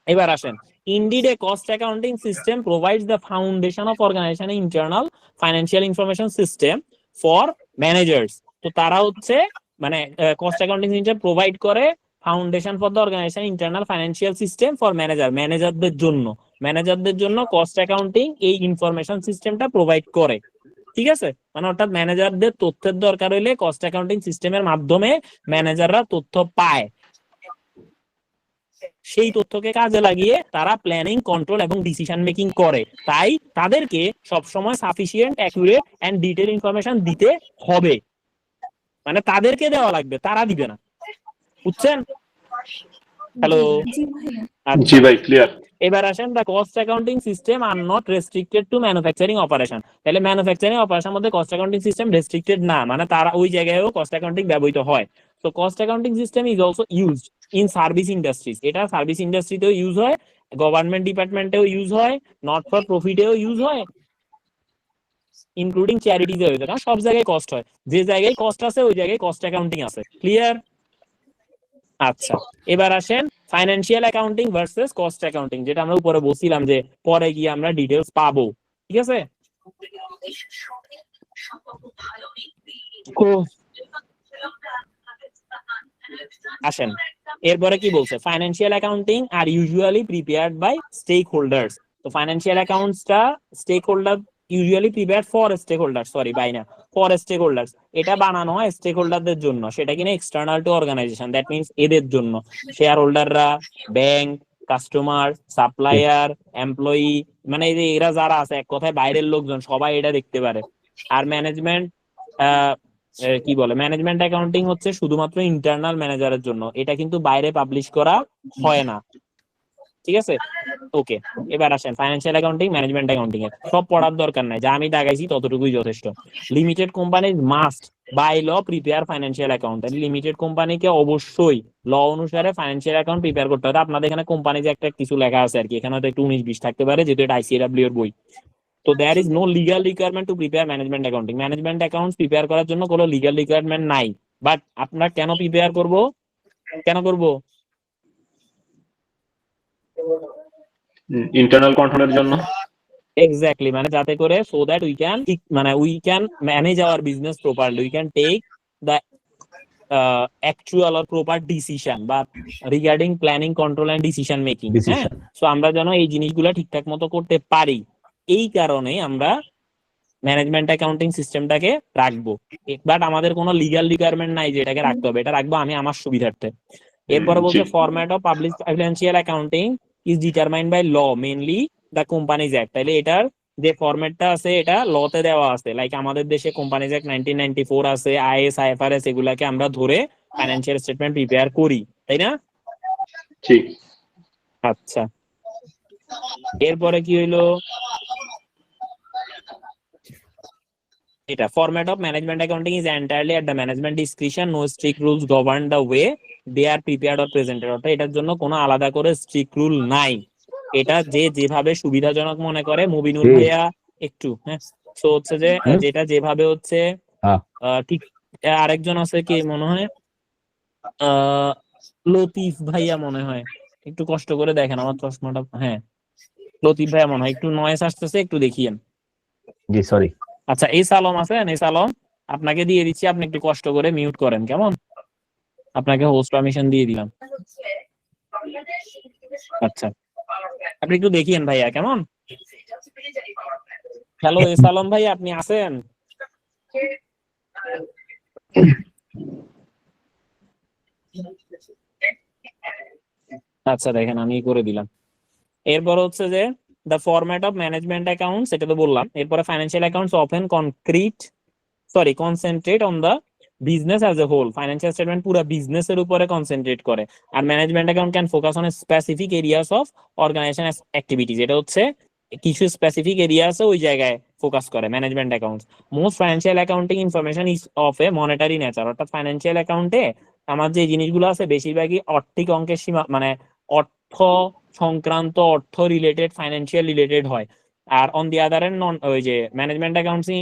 এবার আসেন। Indeed, a cost accounting system provides the foundation of organization internal financial information system for managers. তো তারা হচ্ছে মানে কস্ট অ্যাকাউন্টিং সিস্টেম প্রোভাইড করে foundation for the organisation internal financial system for ম্যানেজারদের জন্য কস্ট অ্যাকাউন্টিং এই ইনফরমেশন সিস্টেমটা provide করে। ঠিক আছে, মানে অর্থাৎ ম্যানেজারদের তথ্যের দরকার হইলে কস্ট অ্যাকাউন্টিং সিস্টেমের মাধ্যমে ম্যানেজাররা তথ্য পায়, সেই তথ্যকে কাজে লাগিয়ে তারা প্ল্যানিং, কন্ট্রোল এবং ডিসিশন মেকিং করে। তাই তাদেরকে সবসময় sufficient, accurate and detail information দিতে হবে, মানে তাদেরকে দেওয়া লাগবে, তারা দিবে না। বুঝছেন? হ্যালো, জি ভাইয়া। জি ভাই, ক্লিয়ার। এবার আসেন, the cost accounting system are not restricted two manufacturing operation. তাহলে ম্যানুফ্যাকচারিং অপারেশনের মধ্যে কস্ট অ্যাকাউন্টিং সিস্টেম রেস্ট্রিক্টেড না, মানে তারা ওই জায়গায়ও কস্ট অ্যাকাউন্টিং ব্যবহৃত হয়। তো cost accounting system is also used in service industries. এটা সার্ভিস ইন্ডাস্ট্রিতেও ইউজ হয়, গভর্নমেন্ট ডিপার্টমেন্টেও ইউজ হয়, নট ফর প্রফিটেও ইউজ হয়, ইনক্লুডিং চ্যারিটিতে হয়েছে। কারণ সব জায়গায় কস্ট হয়, যে জায়গায় কস্ট আছে ওই জায়গায় কস্ট অ্যাকাউন্টিং আছে। ক্লিয়ার? আচ্ছা, এবার আসেন financial accounting versus cost accounting, যেটা আমরা উপরে বলছিলাম যে পরে গিয়ে আমরা ডিটেলস পাবো। ঠিক আছে, আসেন এরপরে কি বলছে, financial accounting are usually prepared by stakeholders. তো ফাইন্যান্সিয়াল অ্যাকাউন্টসটা stakeholder usually prepared for stakeholder, sorry by না, ফর স্টেক হোল্ডার্স। এটা বানানো হয় স্টেক হোল্ডারদের জন্য, সেটা কিনা external to organisation, that means এদের জন্য, শেয়ার হোল্ডাররা, ব্যাংক, কাস্টমার, সাপ্লায়ার, এমপ্লয়ি, মানে এই যে এরা যারা আছে এক কথায় বাইরের লোকজন সবাই এটা দেখতে পারে। আর ম্যানেজমেন্ট কি বলে, ম্যানেজমেন্ট অ্যাকাউন্টিং হচ্ছে শুধুমাত্র ইন্টারনাল ম্যানেজারের জন্য, এটা কিন্তু বাইরে পাবলিশ করা হয় না। ঠিক আছে, ওকে। এবার আসেন ফাইন্যান্সিয়াল অ্যাকাউন্টিং, ম্যানেজমেন্ট অ্যাকাউন্টিং এর সব পড়ার দরকার নাই, যা আমি দাগাইছি ততটুকুই যথেষ্ট। Limited companies must by law prepare financial account. Limited কোম্পানিকে অবশ্যই ল অনুসারে ফাইন্যান্সিয়াল অ্যাকাউন্ট প্রিপেয়ার করতে হবে। আপনাদের এখানে কোম্পানি যে একটা কিছু লেখা আছে আর কি, এখানে হয়তো একটু 19-20 থাকতে পারে, যেহেতু এটা ICAW এর বই। তো there is no legal requirement to prepare management accounting. Management accounts prepare করার জন্য কোনো লিগাল রিকোয়ারমেন্ট নাই, বাট আপনারা কেন প্রিপেয়ার করব, কেন করব? ইন্টারনাল কন্ট্রোলের জন্য। এক্স্যাক্টলি, মানে যাতে করে so that we can manage our business properly, we can take the actual or proper decision বা regarding planning, control and decision making. হ্যাঁ, সো আমরা যেন এই জিনিসগুলো ঠিকঠাক মতো করতে পারি, এই কারণে আমরা ম্যানেজমেন্ট অ্যাকাউন্টিং সিস্টেমটাকে রাখবো। বাট আমাদের কোনো লিগ্যাল রিকোয়ারমেন্ট নাই যে এটাকে রাখতে হবে, এটা রাখবো আমি আমার সুবিধার্থে। এরপরে বলছে format of public financial accounting is determined by law, mainly the companies act. তাহলে এটার যে ফরম্যাটটা আছে এটা লতে দেওয়া আছে, লাইক আমাদের দেশে কোম্পানিজ অ্যাক্ট 1994 আছে, IAS, IFRS, এগুলাকে আমরা ধরে ফাইন্যান্সিয়াল স্টেটমেন্ট প্রিপেয়ার করি, তাই না? ঠিক। আচ্ছা, এরপরে কি হইলো, এটা format of management accounting is entirely at the management description, no strict rules govern the way they are prepared or presented. অর্থাৎ এটার জন্য কোনো আলাদা করে স্ট্রিক্ট রুল নাই, এটা যে যেভাবে সুবিধাজনক মনে করে। মুবিনুর ভাইয়া একটু, হ্যাঁ, তো হচ্ছে যে যেটা যেভাবে হচ্ছে ঠিক। আরেকজন আছে কি মনে হয়, লতিফ ভাইয়া মনে হয়, একটু কষ্ট করে দেখেন আমার চশমাটা। হ্যাঁ, লতিফ ভাইয়া মনে হয়, একটু নয়েজ আসতেছে, একটু দেখিয়েন। জি সরি। আচ্ছা, এই সালম আছেন, এই সালম আপনাকে দিয়ে দিচ্ছি, আপনি একটু কষ্ট করে মিউট করেন, কেমন? আপনাকে হোস্ট পারমিশন দিয়ে দিলাম। আচ্ছা, আপনি একটু দেখিয়েন ভাইয়া, কেমন? হ্যালো এ সালম ভাই, আপনি আছেন? আচ্ছা, দেখেন আমি করে দিলাম। এরপর হচ্ছে যে the format of management accounts, এটা তো বললাম। এরপরে financial accounts often concentrate on the business as a whole. Financial statement পুরো বিজনেসের উপরে কনসেন্ট্রেট করে। আর management account can focus on specific areas of organisation activities. এটা হচ্ছে কিছু স্পেসিফিক এরিয়াসে ওই জায়গায় ফোকাস করে management accounts. Most financial accounting information is of a monetary nature. অর্থাৎ ফাইন্যান্সিয়াল অ্যাকাউন্টে আমার যে জিনিসগুলো আছে বেশিরভাগই আর্থিক অঙ্কের সীমা মানে অর্থ সংক্রান্ত, অর্থ রিলেটেড, ফাইন্যান্সিয়াল রিলেটেড হয়। আর অন দি আদার এন্ড নন ওই যে ম্যানেজমেন্ট অ্যাকাউন্টিং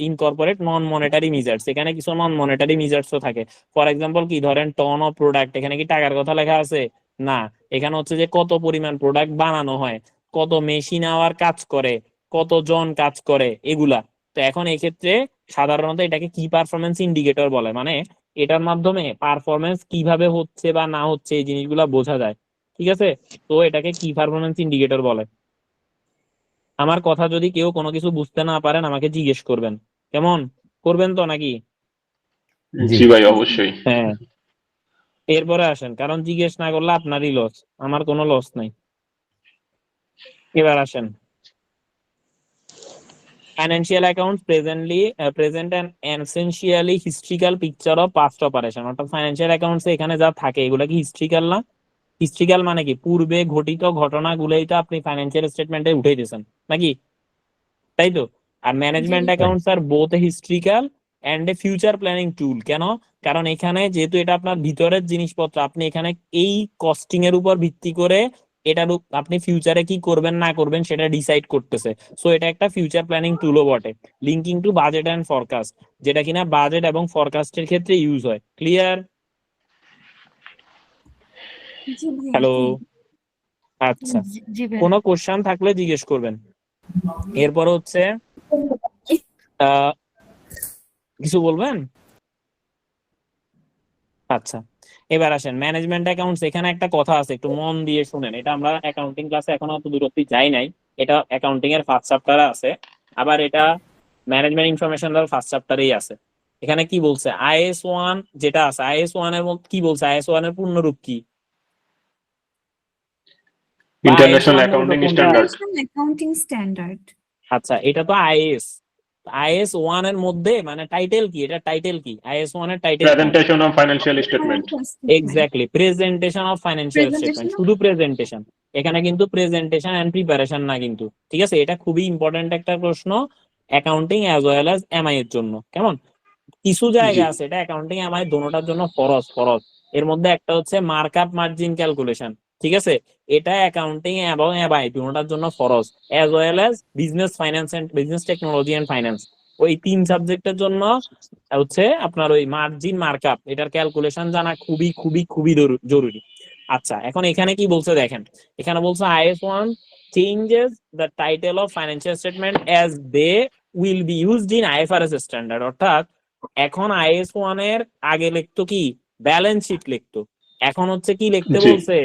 ইনকর্পোরেট নন মনিটারি মেজার্স, এখানে কিছু নন মনিটারি মেজার্সও থাকে। ফর এক্সাম্পল কি ধরেন টন অফ প্রোডাক্ট, এখানে কি টাকার কথা লেখা আছে? না, এখানে হচ্ছে যে কত পরিমাণ প্রোডাক্ট বানানো হয়, কত মেশিন আওয়ার কাজ করে, কত জন কাজ করে, এগুলা। তো এখন এই ক্ষেত্রে সাধারণত এটাকে কি পারফরমেন্স ইন্ডিকেটর বলে, মানে এটার মাধ্যমে পারফরমেন্স কিভাবে হচ্ছে বা না হচ্ছে এই জিনিসগুলা বোঝা যায়। ঠিক আছে, তো এটাকে কি পারফরমেন্স ইন্ডিকেটর বলে। আমার কথা যদি কেউ কোনো কিছু বুঝতে না পারেন আমাকে জিজ্ঞেস করবেন, কেমন? করবেন তো নাকি? জি। জি ভাই, অবশ্যই। হ্যাঁ, এরপরে আসেন, কারণ জিজ্ঞেস না করলে আপনারই লস, আমার কোনো লস নাই। এবার আসেন, financial accounts present an essentially historical picture of past operation. অর্থাৎ ফাইন্যান্সিয়াল অ্যাকাউন্টস এখানে যা থাকে এগুলা কি হিস্ট্রিক্যাল না? হিস্ট্রিক্যাল মানে কি পূর্বে ঘটিত ঘটনাগুলোই তো আপনি ফাইন্যান্সিয়াল স্টেটমেন্টে উঠাই দিয়েছেন নাকি, তাই তো? আর management accounts are both historical and a future planning tool. কেন? কারণ এখানে যেহেতু এটা আপনার ভিতরের জিনিসপত্র, আপনি এখানে এই কস্টিং এর উপর ভিত্তি করে এটার আপনি ফিউচারে কি করবেন না করবেন সেটা ডিসাইড করতেছে। সো এটা একটা ফিউচার প্ল্যানিং টুলও বটে। Linking to budget and forecast, যেটা কিনা বাজেট এবং ফরকাস্টের ক্ষেত্রে ইউজ হয়। ক্লিয়ার? জি ভাইয়া, হ্যালো, clear। আচ্ছা, জি ভাইয়া। কোনো কোশ্চেন থাকলে জিজ্ঞেস করবেন। এরপর হচ্ছে আহ কিছু বলবেন? আচ্ছা, এবার আসেন ম্যানেজমেন্ট অ্যাকাউন্টস। এখানে একটা কথা আছে, একটু মন দিয়ে শুনেন। এটা আমরা অ্যাকাউন্টিং ক্লাসে এখনো অত দূর অব্দি যাই নাই। এটা অ্যাকাউন্টিং এর ফার্স্ট চ্যাপ্টারে আছে, আবার এটা ম্যানেজমেন্ট ইনফরমেশন এর ফার্স্ট চ্যাপ্টারেই আছে। এখানে কি বলছে IS1 যেটা আছে, IS1 এর মধ্যে কি বলছে, IS1 এর পূর্ণরূপ কি? বা ইন্টারন্যাশনাল IS1 মূলত অ্যাকাউন্টিং কোনটা? স্ট্যান্ডার্ড। International Accounting Standard। আচ্ছা, এটা তো IS1 এর মধ্যে মানে টাইটেল কি, এটা টাইটেল কি, IS1 এর টাইটেল কি? Presentation of financial statement. Financial statement। Exactly, presentation of financial Presentation statement, of শুধু প্রেজেন্টেশন। এখানে কিন্তু প্রেজেন্টেশন এন্ড প্রিপারেশন না কিন্তু, ঠিক আছে? এটা খুবই ইম্পর্টেন্ট একটা প্রশ্ন accounting as well as MI এর জন্য। কেমন? কিছু জায়গা জি। আছে এটা অ্যাকাউন্টিং এমআই দোনোটার জন্য ফরজ। এর মধ্যে একটা হচ্ছে মার্কআপ মার্জিন ক্যালকুলেশন, ঠিক আছে? এটা অ্যাকাউন্টিং এবং এমআই দোনোটার জন্য ফরজ, as well as business finance and business technology and finance. ওই 3 সাবজেক্টের জন্য হচ্ছে আপনার ওই মার্জিন মার্কআপ এটার ক্যালকুলেশন জানা খুবই খুবই খুবই জরুরি। আচ্ছা, এখন এখানে কি বলছে দেখেন, এখানে বলছে IS1 changes the title of financial statement as they will be used in IFRS standard। অর্থাৎ এখন IS1 এর আগে লিখতো কি, ব্যালেন্স শিট লিখতো, এখন হচ্ছে কি লিখতে জি। বলছে,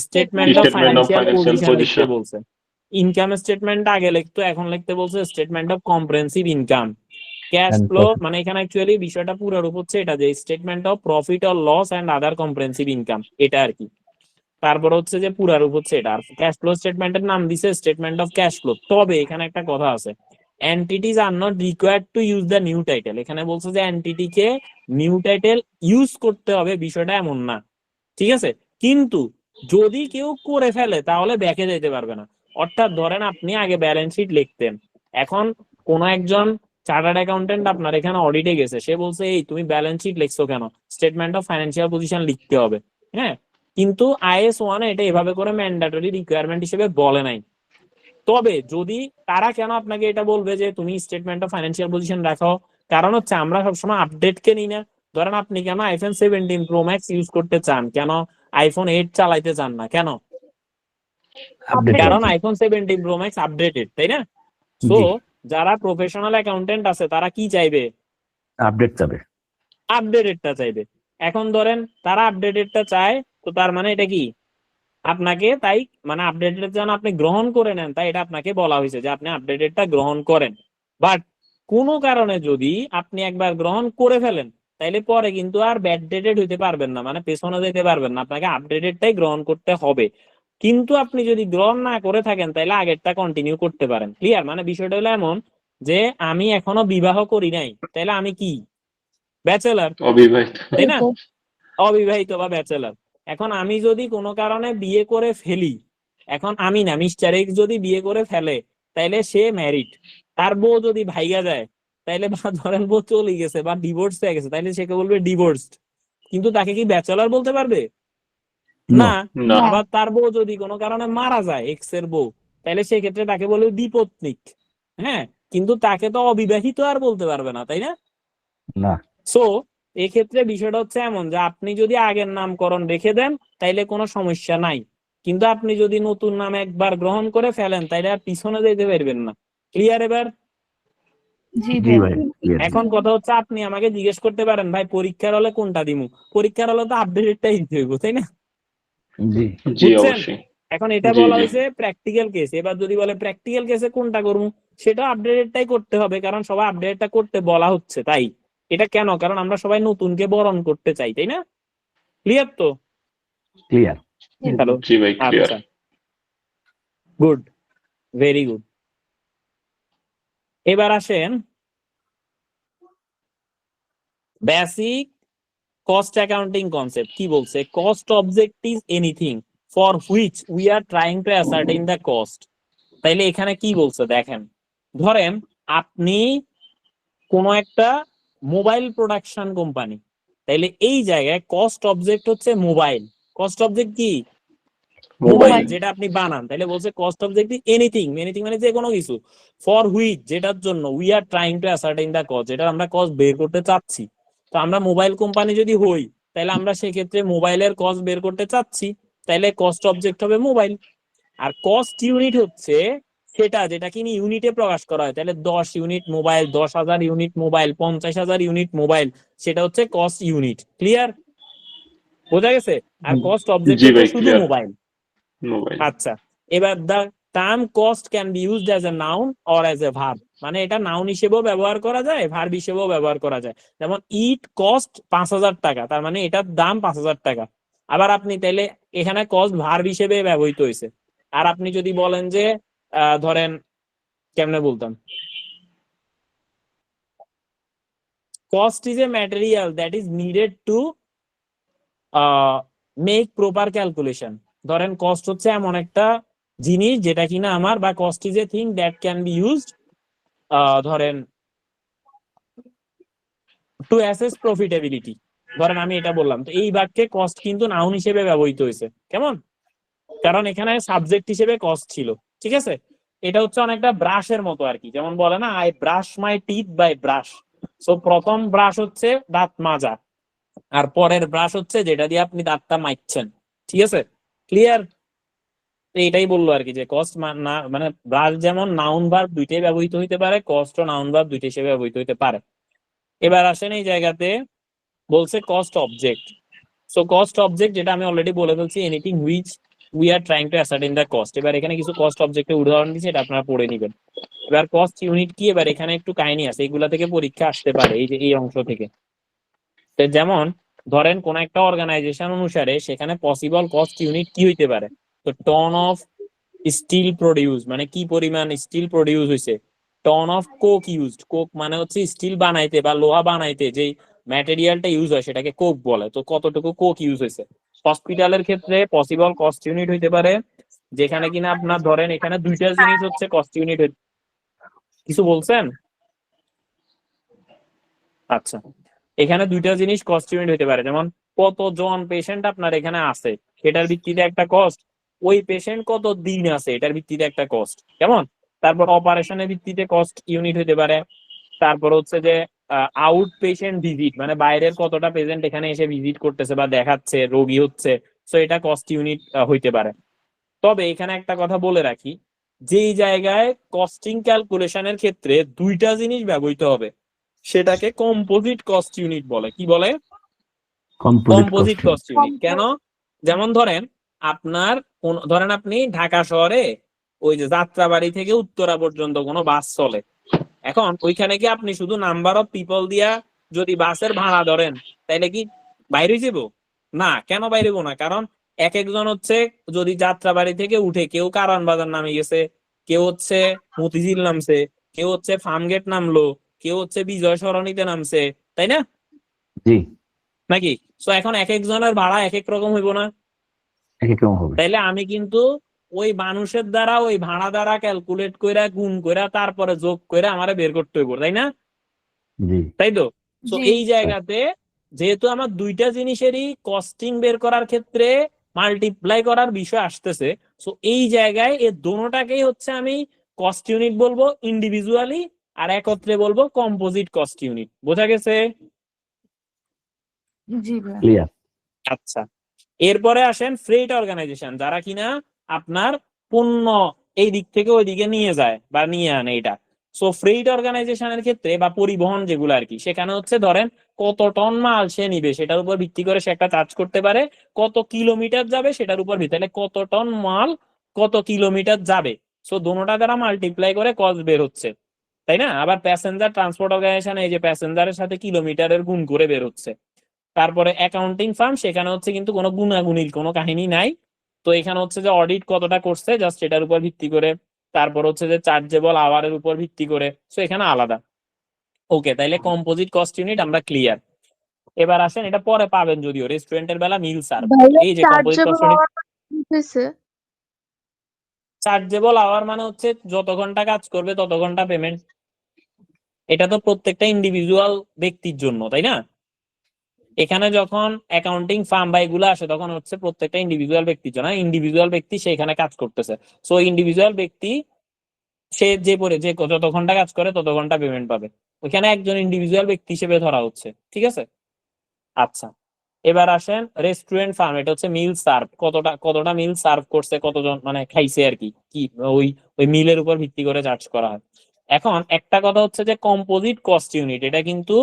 statement of statement of financial financial position লিখতে পজিশন। বলছে। ইনকাম স্টেটমেন্ট আগে লিখতো, এখন লিখতে বলছে statement of comprehensive income. Cash And flow profit। মানে এখানে অ্যাকচুয়ালি বিষয়টা পুরো রূপ হচ্ছে এটা যে statement of profit or loss and other comprehensive income, এটা আর কি। তারপর হচ্ছে যে পুরা রূপ হচ্ছে এটা। আর ক্যাশ ফ্লো স্টেটমেন্টের নাম দিছে স্টেটমেন্ট অফ ক্যাশ ফ্লো। তবে এখানে একটা কথা আছে, entities are not required to use the new title. এখানে বলছে যে এন্টিটি কে নিউ টাইটেল ইউজ করতে হবে, বিষয়টা এমন না, ঠিক আছে? কিন্তু যদি কেউ করে ফেলে তাহলে ব্যাকে যেতে পারবে না। অর্থাৎ ধরেন আপনি আগে ব্যালেন্স শিট লিখতেন, এখন কোন একজন চার্টার্ড অ্যাকাউন্টেন্ট আপনার এখানে অডিটে গেছে, সে বলছে এই তুমি ব্যালেন্স শিট লিখছো কেন, স্টেটমেন্ট অফ ফাইন্যান্সিয়াল পজিশন লিখতে হবে। হ্যাঁ, কিন্তু IS1 এটা এভাবে করে ম্যান্ডেটরি রিকোয়ারমেন্ট হিসেবে বলে নাই। তবে যদি তারা কেন আপনাকে এটা বলবে যে তুমি স্টেটমেন্ট অফ ফাইন্যান্সিয়াল পজিশন রাখো, কারণ হচ্ছে আমরা সবসময় আপডেট কে নিই না। ধরেন আপনি কেন iPhone 17 Pro Max ইউজ করতে চান, কেন iPhone 8 চালাইতে চান না কেন? আপডেট কারণ iPhone 17 Pro Max আপডেটেড, তাই না? সো জি। যারা প্রফেশনাল অ্যাকাউন্টেন্ট আছে তারা কি চাইবে, আপডেট চাবে। আপডেটেডটা চাইবে। এখন ধরেন তারা আপডেটেডটা চায়, তো তার মানে এটা কি, আপনাকে তাই মানে আপডেটেড যেন আপনি গ্রহণ করে নেন, তাই এটা আপনাকে বলা হয়েছে যে আপনি আপডেটেডটা গ্রহণ করেন। বাট কোনো কারণে যদি আপনি একবার গ্রহণ করে ফেলেন তাইলে পরে কিন্তু আর ব্যাকডেটেড হইতে পারবেন না, মানে পেছনে যেতে পারবেন না, আপনাকে আপডেটেডটাই গ্রহণ করতে হবে। কিন্তু আপনি যদি গ্রহণ না করে থাকেন তাহলে আগেরটা কন্টিনিউ করতে পারেন। ক্লিয়ার? মানে বিষয়টা হলো এমন যে আমি এখনো বিবাহ করি নাই, তাহলে আমি কি, ব্যাচেলার, অবিবাহিত। তাই না? অবিবাহিত বা ব্যাচেলার। এখন আমি যদি কোনো কারণে বিয়ে করে ফেলি, এখন আমি না মিস্টার এক্স যদি বিয়ে করে ফেলে তাইলে সে ম্যারিড। তার বউ যদি ভাইগা যায় তাইলে বা ধরেন বউ চলে গেছে বা ডিভোর্স হয়ে গেছে তাইলে সে কে বলবে ডিভোর্সড। কিন্তু তাকে কি ব্যাচেলর বলতে পারবে না। না। আবার তার বউ যদি কোনো কারণে মারা যায়, এক্স এর বউ, তাহলে সেক্ষেত্রে তাকে বলে দ্বিপত্নিক। হ্যাঁ, কিন্তু তাকে তো অবিবাহিত আর বলতে পারবে না, তাই না? না। সো এক্ষেত্রে বিষয়টা হচ্ছে এমন যে আপনি যদি আগের নামকরণ রেখে দেন তাইলে কোনো সমস্যা নাই, কিন্তু আপনি যদি নতুন নাম একবার গ্রহণ করে ফেলেন তাইলে আর পিছনে যেতে পারবেন না। ক্লিয়ার এবার? জি জি ভাই ভাই clear। এখন কথা হচ্ছে আপনি আমাকে জিজ্ঞেস করতে পারেন ভাই পরীক্ষার হলে কোনটা দিমু, পরীক্ষার হলে তো আপডেটেডটাই দিতে হইব, তাই না? জি জি বুঝছেন? অবশ্যই। এখন এটা জি, বলা জি। হয়েছে প্র্যাকটিক্যাল কেস, এবার যদি বলে প্র্যাকটিক্যাল কেসে কোনটা করবো, সেটা আপডেটেডটাই করতে হবে, কারণ সবাই আপডেটটা করতে বলা হচ্ছে। তাই এটা কেন? কারণ আমরা সবাই নতুনকে বরণ করতে চাই, তাই না? ক্লিয়ার তো? ক্লিয়ার। হ্যালো, জি ভাই ক্লিয়ার। আচ্ছা, গুড, ভেরি গুড। এবার আসেন বেসিক কস্ট অ্যাকাউন্টিং কনসেপ্ট। কি বলছে? Cost object is anything for which we are trying to ascertain the cost. তাইলে এখানে কি বলছে দেখেন, ধরেন আপনি কোন একটা মোবাইল প্রোডাকশন কোম্পানি, তাইলে এই জায়গায় কস্ট অবজেক্ট হচ্ছে মোবাইল। কস্ট অবজেক্ট কি? Mobile, mobile. যেটা আপনি বানান। তাহলে বলছে কস্ট অবজেক্ট এনিথিং, এনিথিং মানে যে কোনো কিছু, ফর হুইচ যেটার জন্য we are trying to ascertain the cost, যেটা আমরা কস্ট বের করতে চাচ্ছি। তো আমরা মোবাইল কোম্পানি যদি হই তাহলে আমরা সেক্ষেত্রে মোবাইলের কস্ট বের করতে চাচ্ছি, তাহলে কস্ট অবজেক্ট হবে মোবাইল। আর কস্ট ইউনিট হচ্ছে সেটা যেটা কিনি ইউনিটে প্রকাশ করা হয়। তাহলে 10 unit mobile, 10,000 unit mobile, 50,000 unit mobile, সেটা হচ্ছে কস্ট ইউনিট। ক্লিয়ার? বোঝা গেছে? আর কস্ট অবজেক্ট জি হচ্ছে ভাই শুধু ক্লিয়ার। মোবাইল। মোবাইল। আচ্ছা, এবার the term cost can be used as a noun or as a verb, মানে এটা নাউন হিসেবেও ব্যবহার করা যায়, ভার্ব হিসেবেও ব্যবহার করা যায়। যেমন ইট কস্ট 5,000 টাকা, তার মানে এটার দাম 5,000 টাকা। আবার আপনি তাইলে এখানে কস্ট ভার্ব হিসেবে ব্যবহৃত হয়েছে। আর আপনি যদি বলেন যে ধরেন কেমনে বলতাম, cost is a material that is needed to make proper calculation. ধরেন কস্ট হচ্ছে এমন একটা জিনিস যেটা কিনা আমার, বা cost is a thing that can be used ধরেন টু অ্যাসেস প্রফিটেবিলিটি। ধরেন আমি এটা বললাম, তো এই বাক্যে কস্ট কিন্তু নাউন হিসেবে ব্যবহৃত হয়েছে। কেমন? কারণ এখানে সাবজেক্ট হিসেবে কস্ট ছিল। ঠিক আছে? এটা হচ্ছে অনেকটা ব্রাশের মতো আর কি, যেমন বলে না I brush my teeth by brush. So প্রথম ব্রাশ হচ্ছে দাঁত মাজা, আর পরের ব্রাশ হচ্ছে যেটা দিয়ে আপনি দাঁতটা মাজছেন। ঠিক আছে? ক্লিয়ার? এটাই বললো আর কি যে কস্ট না মানে ব্রাশ যেমন নাউন ভার্ব দুইটাই ব্যবহৃত হইতে পারে, কস্ট ও নাউন ভার্ব দুইটাই হিসেবে ব্যবহৃত হইতে পারে। এবার আসেন এই জায়গাতে বলছে cost object. So cost object যেটা আমি অলরেডি বলে ফেলছি, anything which we are trying to ascertain the cost. এবার এখানে কিছু কস্ট অবজেক্টের উদাহরণ দিচ্ছি, এটা আপনারা পড়ে নেবেন। এবার কস্ট ইউনিট কি, এবার এখানে একটু কাহিনী আছে, এগুলা থেকে পরীক্ষা আসতে পারে, এই যে এই অংশ থেকে। তো যেমন ধরেন কোন একটা অর্গানাইজেশন অনুসারে সেখানে পসিবল কস্ট ইউনিট কি হইতে পারে। তো টন অফ স্টিল প্রডিউস, মানে কি পরিমাণ স্টিল প্রডিউস হয়েছে। Tonne of coke used, coke মানে হচ্ছে স্টিল বানাইতে বা লোহা বানাইতে যেই ম্যাটেরিয়ালটা ইউজ হয় সেটাকে কোক বলে, তো কতটুকু কোক ইউজ হয়েছে। হসপিটালের ক্ষেত্রে পসিবল কস্ট ইউনিট হইতে পারে যেখানে কিনা আপনার ধরেন এখানে দুইটা জিনিস হচ্ছে কস্ট ইউনিট। কিছু বলছেন? আচ্ছা, এখানে দুইটা জিনিস কস্ট ইউনিট হইতে পারে, যেমন কতজন পেশেন্ট আপনার এখানে আছে সেটার ভিত্তিতে একটা কস্ট, ওই পেশেন্ট কত দিন আছে এটার ভিত্তিতে একটা কস্ট। কেমন? তারপর অপারেশনের ভিত্তিতে কস্ট ইউনিট হইতে পারে। তারপর হচ্ছে যে আউট পেশেন্ট ভিজিট, মানে বাইরের কতটা পেশেন্ট এখানে এসে ভিজিট করতেছে বা দেখাচ্ছে, রোগী হচ্ছে, সো এটা কস্ট ইউনিট হইতে পারে। তবে এখানে একটা কথা বলে রাখি, যেই জায়গায় কস্টিং ক্যালকুলেশনের ক্ষেত্রে দুইটা জিনিস ব্যবহৃত হবে সেটাকে কম্পোজিট কস্ট ইউনিট বলে। কি বলে? Composite cost unit. কেন? যেমন ধরেন আপনার ধরেন আপনি ঢাকা শহরে ওই যে যাত্রাবাড়ি থেকে উত্তরা পর্যন্ত কোনো বাস চলে, এখন ওইখানে কি আপনি শুধু নাম্বার অফ পিপল দিয়া যদি বাসের ভাড়া ধরেন তাইলে কি বাইরে যাব? না। কেন বাইরে যাবো না? কারণ এক একজন হচ্ছে যদি যাত্রাবাড়ি থেকে উঠে কেউ কারওয়ান বাজার নামে গেছে, কেউ হচ্ছে মতিঝিল নামছে, কেউ হচ্ছে ফার্মগেট নামলো, কেউ হচ্ছে বিজয় সরণিতে নামছে, তাই না? জি। নাকি? সো এখন এক একজনের ভাড়া এক এক রকম হইব না? এক এক রকম হবে। তাইলে আমি কিন্তু ওই মানুষের দ্বারা ওই ভাড়া দ্বারা ক্যালকুলেট কইরা গুণ কইরা তারপরে যোগ কইরা আমারে বের করতে হইব, তাই না? জি। তাই তো? তো জি। এই জায়গাতে যেহেতু আমার দুইটা জিনিসেরই কস্টিং বের করার ক্ষেত্রে মাল্টিপ্লাই করার বিষয় আসতেছে, সো এই জায়গায় এর দোনোটাকেই হচ্ছে আমি কস্ট ইউনিট বলবো ইন্ডিভিজুয়ালি, আর একত্রে বলবো কম্পোজিট কস্ট ইউনিট। বোঝা গেছে? জি ভাইয়া। ক্লিয়ার। আচ্ছা, এরপরে আসেন ফ্রেট অর্গানাইজেশন, যারা কিনা আপনার পণ্য এই দিক থেকে ওই দিকে নিয়ে যায় বা নিয়ে আনে এটা। সো ফ্রেট অর্গানাইজেশনের ক্ষেত্রে বা পরিবহন যেগুলো আর কি, সেখানে হচ্ছে ধরেন কত টন মাল সে নিবে সেটার উপর ভিত্তি করে সে একটা চার্জ করতে পারে, কত কিলোমিটার যাবে সেটার উপর ভিত্তি, তাহলে কত টন মাল কত কিলোমিটার যাবে, সো দোনোটা দ্বারা মাল্টিপ্লাই করে কস্ট বের হচ্ছে, তাই না? আবার প্যাসেঞ্জার ট্রান্সপোর্ট অর্গানাইজেশন এই যে প্যাসেঞ্জারের সাথে কিলোমিটারের গুণ করে বের হচ্ছে। তারপরে অ্যাকাউন্টিং ফার্ম, সেখানে হচ্ছে কিন্তু কোনো গুণাগুণির কোনো কাহিনী নাই, তো এখানে হচ্ছে যে অডিট কতটা করছে জাস্ট এটার উপর ভিত্তি করে, তারপর হচ্ছে যে চার্জেবল আওয়ারের উপর ভিত্তি করে, সো এখানে আলাদা। ওকে, তাইলে কম্পোজিট কস্ট ইউনিট আমরা ক্লিয়ার। এবার আসেন, এটা পরে পাবেন যদিও রেস্টুরেন্টের বেলা মিল সার্ভ, এই যে composite cost unit. Chargeable hour মানে হচ্ছে যত ঘন্টা কাজ করবে তত ঘন্টা পেমেন্ট। এটা তো প্রত্যেকটা ইন্ডিভিজুয়াল ব্যক্তির জন্য, তাই না? এখানে যখন অ্যাকাউন্টিং ফার্ম বা এগুলো আসে তখন হচ্ছে প্রত্যেকটা ইন্ডিভিজুয়াল ব্যক্তির জন্য, ইন্ডিভিজুয়াল ব্যক্তি সেখানে কাজ করতেছে, সো ইন্ডিভিজুয়াল ব্যক্তি সে যে যত ঘন্টা কাজ করে তত ঘন্টা পেমেন্ট পাবে, ওইখানে একজন ইন্ডিভিজুয়াল ব্যক্তি হিসেবে ধরা হচ্ছে, ঠিক আছে? আচ্ছা, এবার আসেন রেস্টুরেন্ট ফার্ম, এটা হচ্ছে মিল সার্ভ, কতটা মিল সার্ভ করছে, কতজন মানে খাইছে আর কি, ওই ওই মিলের উপর ভিত্তি করে চার্জ করা হয়। এখন একটা কথা হচ্ছে যে কম্পোজিট কস্ট ইউনিট, এটা কিন্তু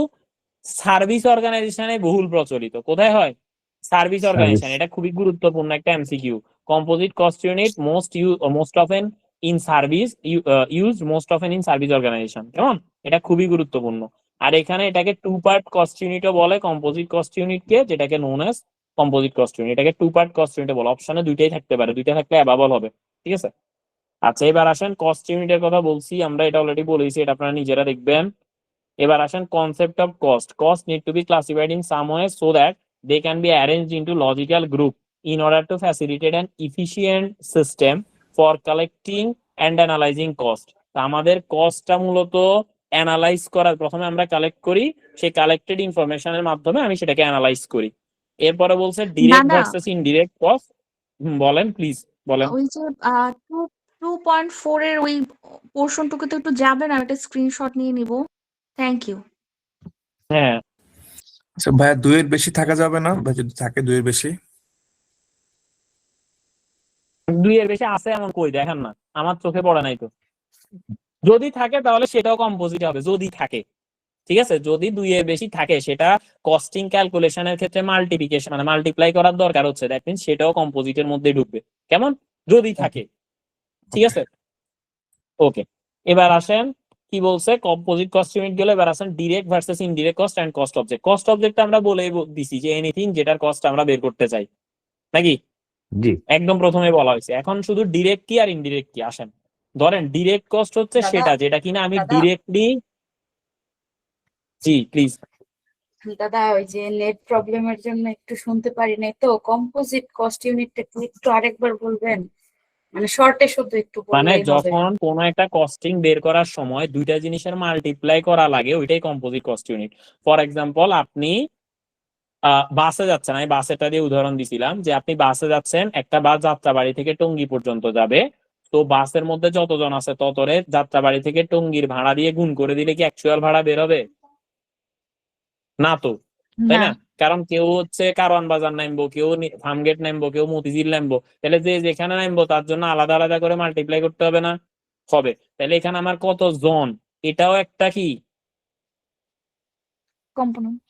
সার্ভিস অর্গানাইজেশনে বহুল প্রচলিত। কোথায় হয়? Service organisation. এটা খুবই গুরুত্বপূর্ণ একটা MCQ. Composite cost unit most often in service used most often in service organisation, কেমন? এটা খুবই গুরুত্বপূর্ণ। আর এখানে এটাকে টু পার্ট কস্ট ইউনিটও বলে, কম্পোজিট কস্ট ইউনিটকে, যেটাকে known as composite cost unit, এটাকে টু পার্ট কস্ট ইউনিট বলে। অপশনে দুইটাই থাকতে পারে, দুইটা থাকলে অ্যাবাবল হবে, ঠিক আছে? আচ্ছা, এবার আসেন কস্ট ইউনিটের কথা বলছি আমরা, এটা অলরেডি বলেছি, এটা আপনারা নিজেরা দেখবেন। এবার আসেন concept of cost need to be classified in some way so that they can be arranged into logical group in order to facilitate an efficient system for collecting and analysing cost. আমাদের কস্টটা মূলত analyse করার, প্রথমে আমরা collect করি, সেই collected ইনফরমেশনের মাধ্যমে আমি সেটাকে অ্যানালাইজ করি। এরপরে বলছে ডিরেক্ট ভার্সেস ইনডিরেক্ট কস্ট। বলেন প্লিজ, বলেন। ওই যে 2.4 এর ওই পোর্শনটুকু তো একটু যাবেন, আমি একটা স্ক্রিনশট নিয়ে নিব। Thank you. হ্যাঁ, আচ্ছা ভাইয়া, 2 এর বেশি থাকা যাবে না, বা যদি থাকে 2 এর বেশি? 2 এর বেশি আছে এমন কই দেখেন না, আমার চোখে পড়ে নাই তো। যদি থাকে তাহলে সেটাও কম্পোজিট হবে, যদি থাকে, ঠিক আছে? যদি 2 এর বেশি থাকে, সেটা কস্টিং ক্যালকুলেশনের ক্ষেত্রে মাল্টিপ্লিকেশন মানে মাল্টিপ্লাই করার দরকার হচ্ছে, দ্যাট মিন্স সেটাও কম্পোজিটের মধ্যে ঢুকবে, কেমন? যদি থাকে, ঠিক আছে? ওকে, এবার আসেন কি বলছে, কম্পোজিট কস্ট ইউনিট গেলে এবার আসেন direct versus indirect cost and cost object. Cost object আমরা বলে দিছি যে এনিথিং যেটার কস্ট আমরা বের করতে চাই, নাকি? জি। একদম প্রথমে বলা হয়েছে। এখন শুধু ডিরেক্ট কি আর ইনডিরেক্ট কি আসেন। ধরেন ডিরেক্ট কস্ট হচ্ছে সেটা যেটা কিনা আমি ডিরেক্টলি, জি প্লিজ। দাদা, ওই যে নেট প্রবলেমের জন্য একটু শুনতে পারি নাই তো, কম্পোজিট কস্ট ইউনিটটা একটু আরেকবার বলবেন, মানে শর্টে শুধু একটু মানে বললেই হবে। যখন কোন একটা কস্টিং বের করার সময় দুইটা জিনিসের মাল্টিপ্লাই করা লাগে, ওইটাই composite cost unit. For example, আপনি বাসে যাচ্ছেন, আমি বাসেটা দিয়ে উদাহরণ দিছিলাম যে আপনি বাসে যাচ্ছেন, একটা বাস যাত্রাবাড়ি থেকে টঙ্গী পর্যন্ত যাবে, তো বাসের মধ্যে যতজন আছে ততরে যাত্রাবাড়ি থেকে টঙ্গীর ভাড়া দিয়ে গুণ করে দিলে কি অ্যাকচুয়াল ভাড়া বের হবে? না তো, তাই না? কারণ কেউ হচ্ছে কারওয়ান বাজার নামবো, কেউ ফার্মগেট নামবো, কেউ মতিঝিল নামবো, তাহলে যে যেখানে নামবো তার জন্য আলাদা আলাদা করে মাল্টিপ্লাই করতে হবে না? হবে। তাহলে এখানে আমার কত জন, এটাও একটা কি কম্পোনেন্ট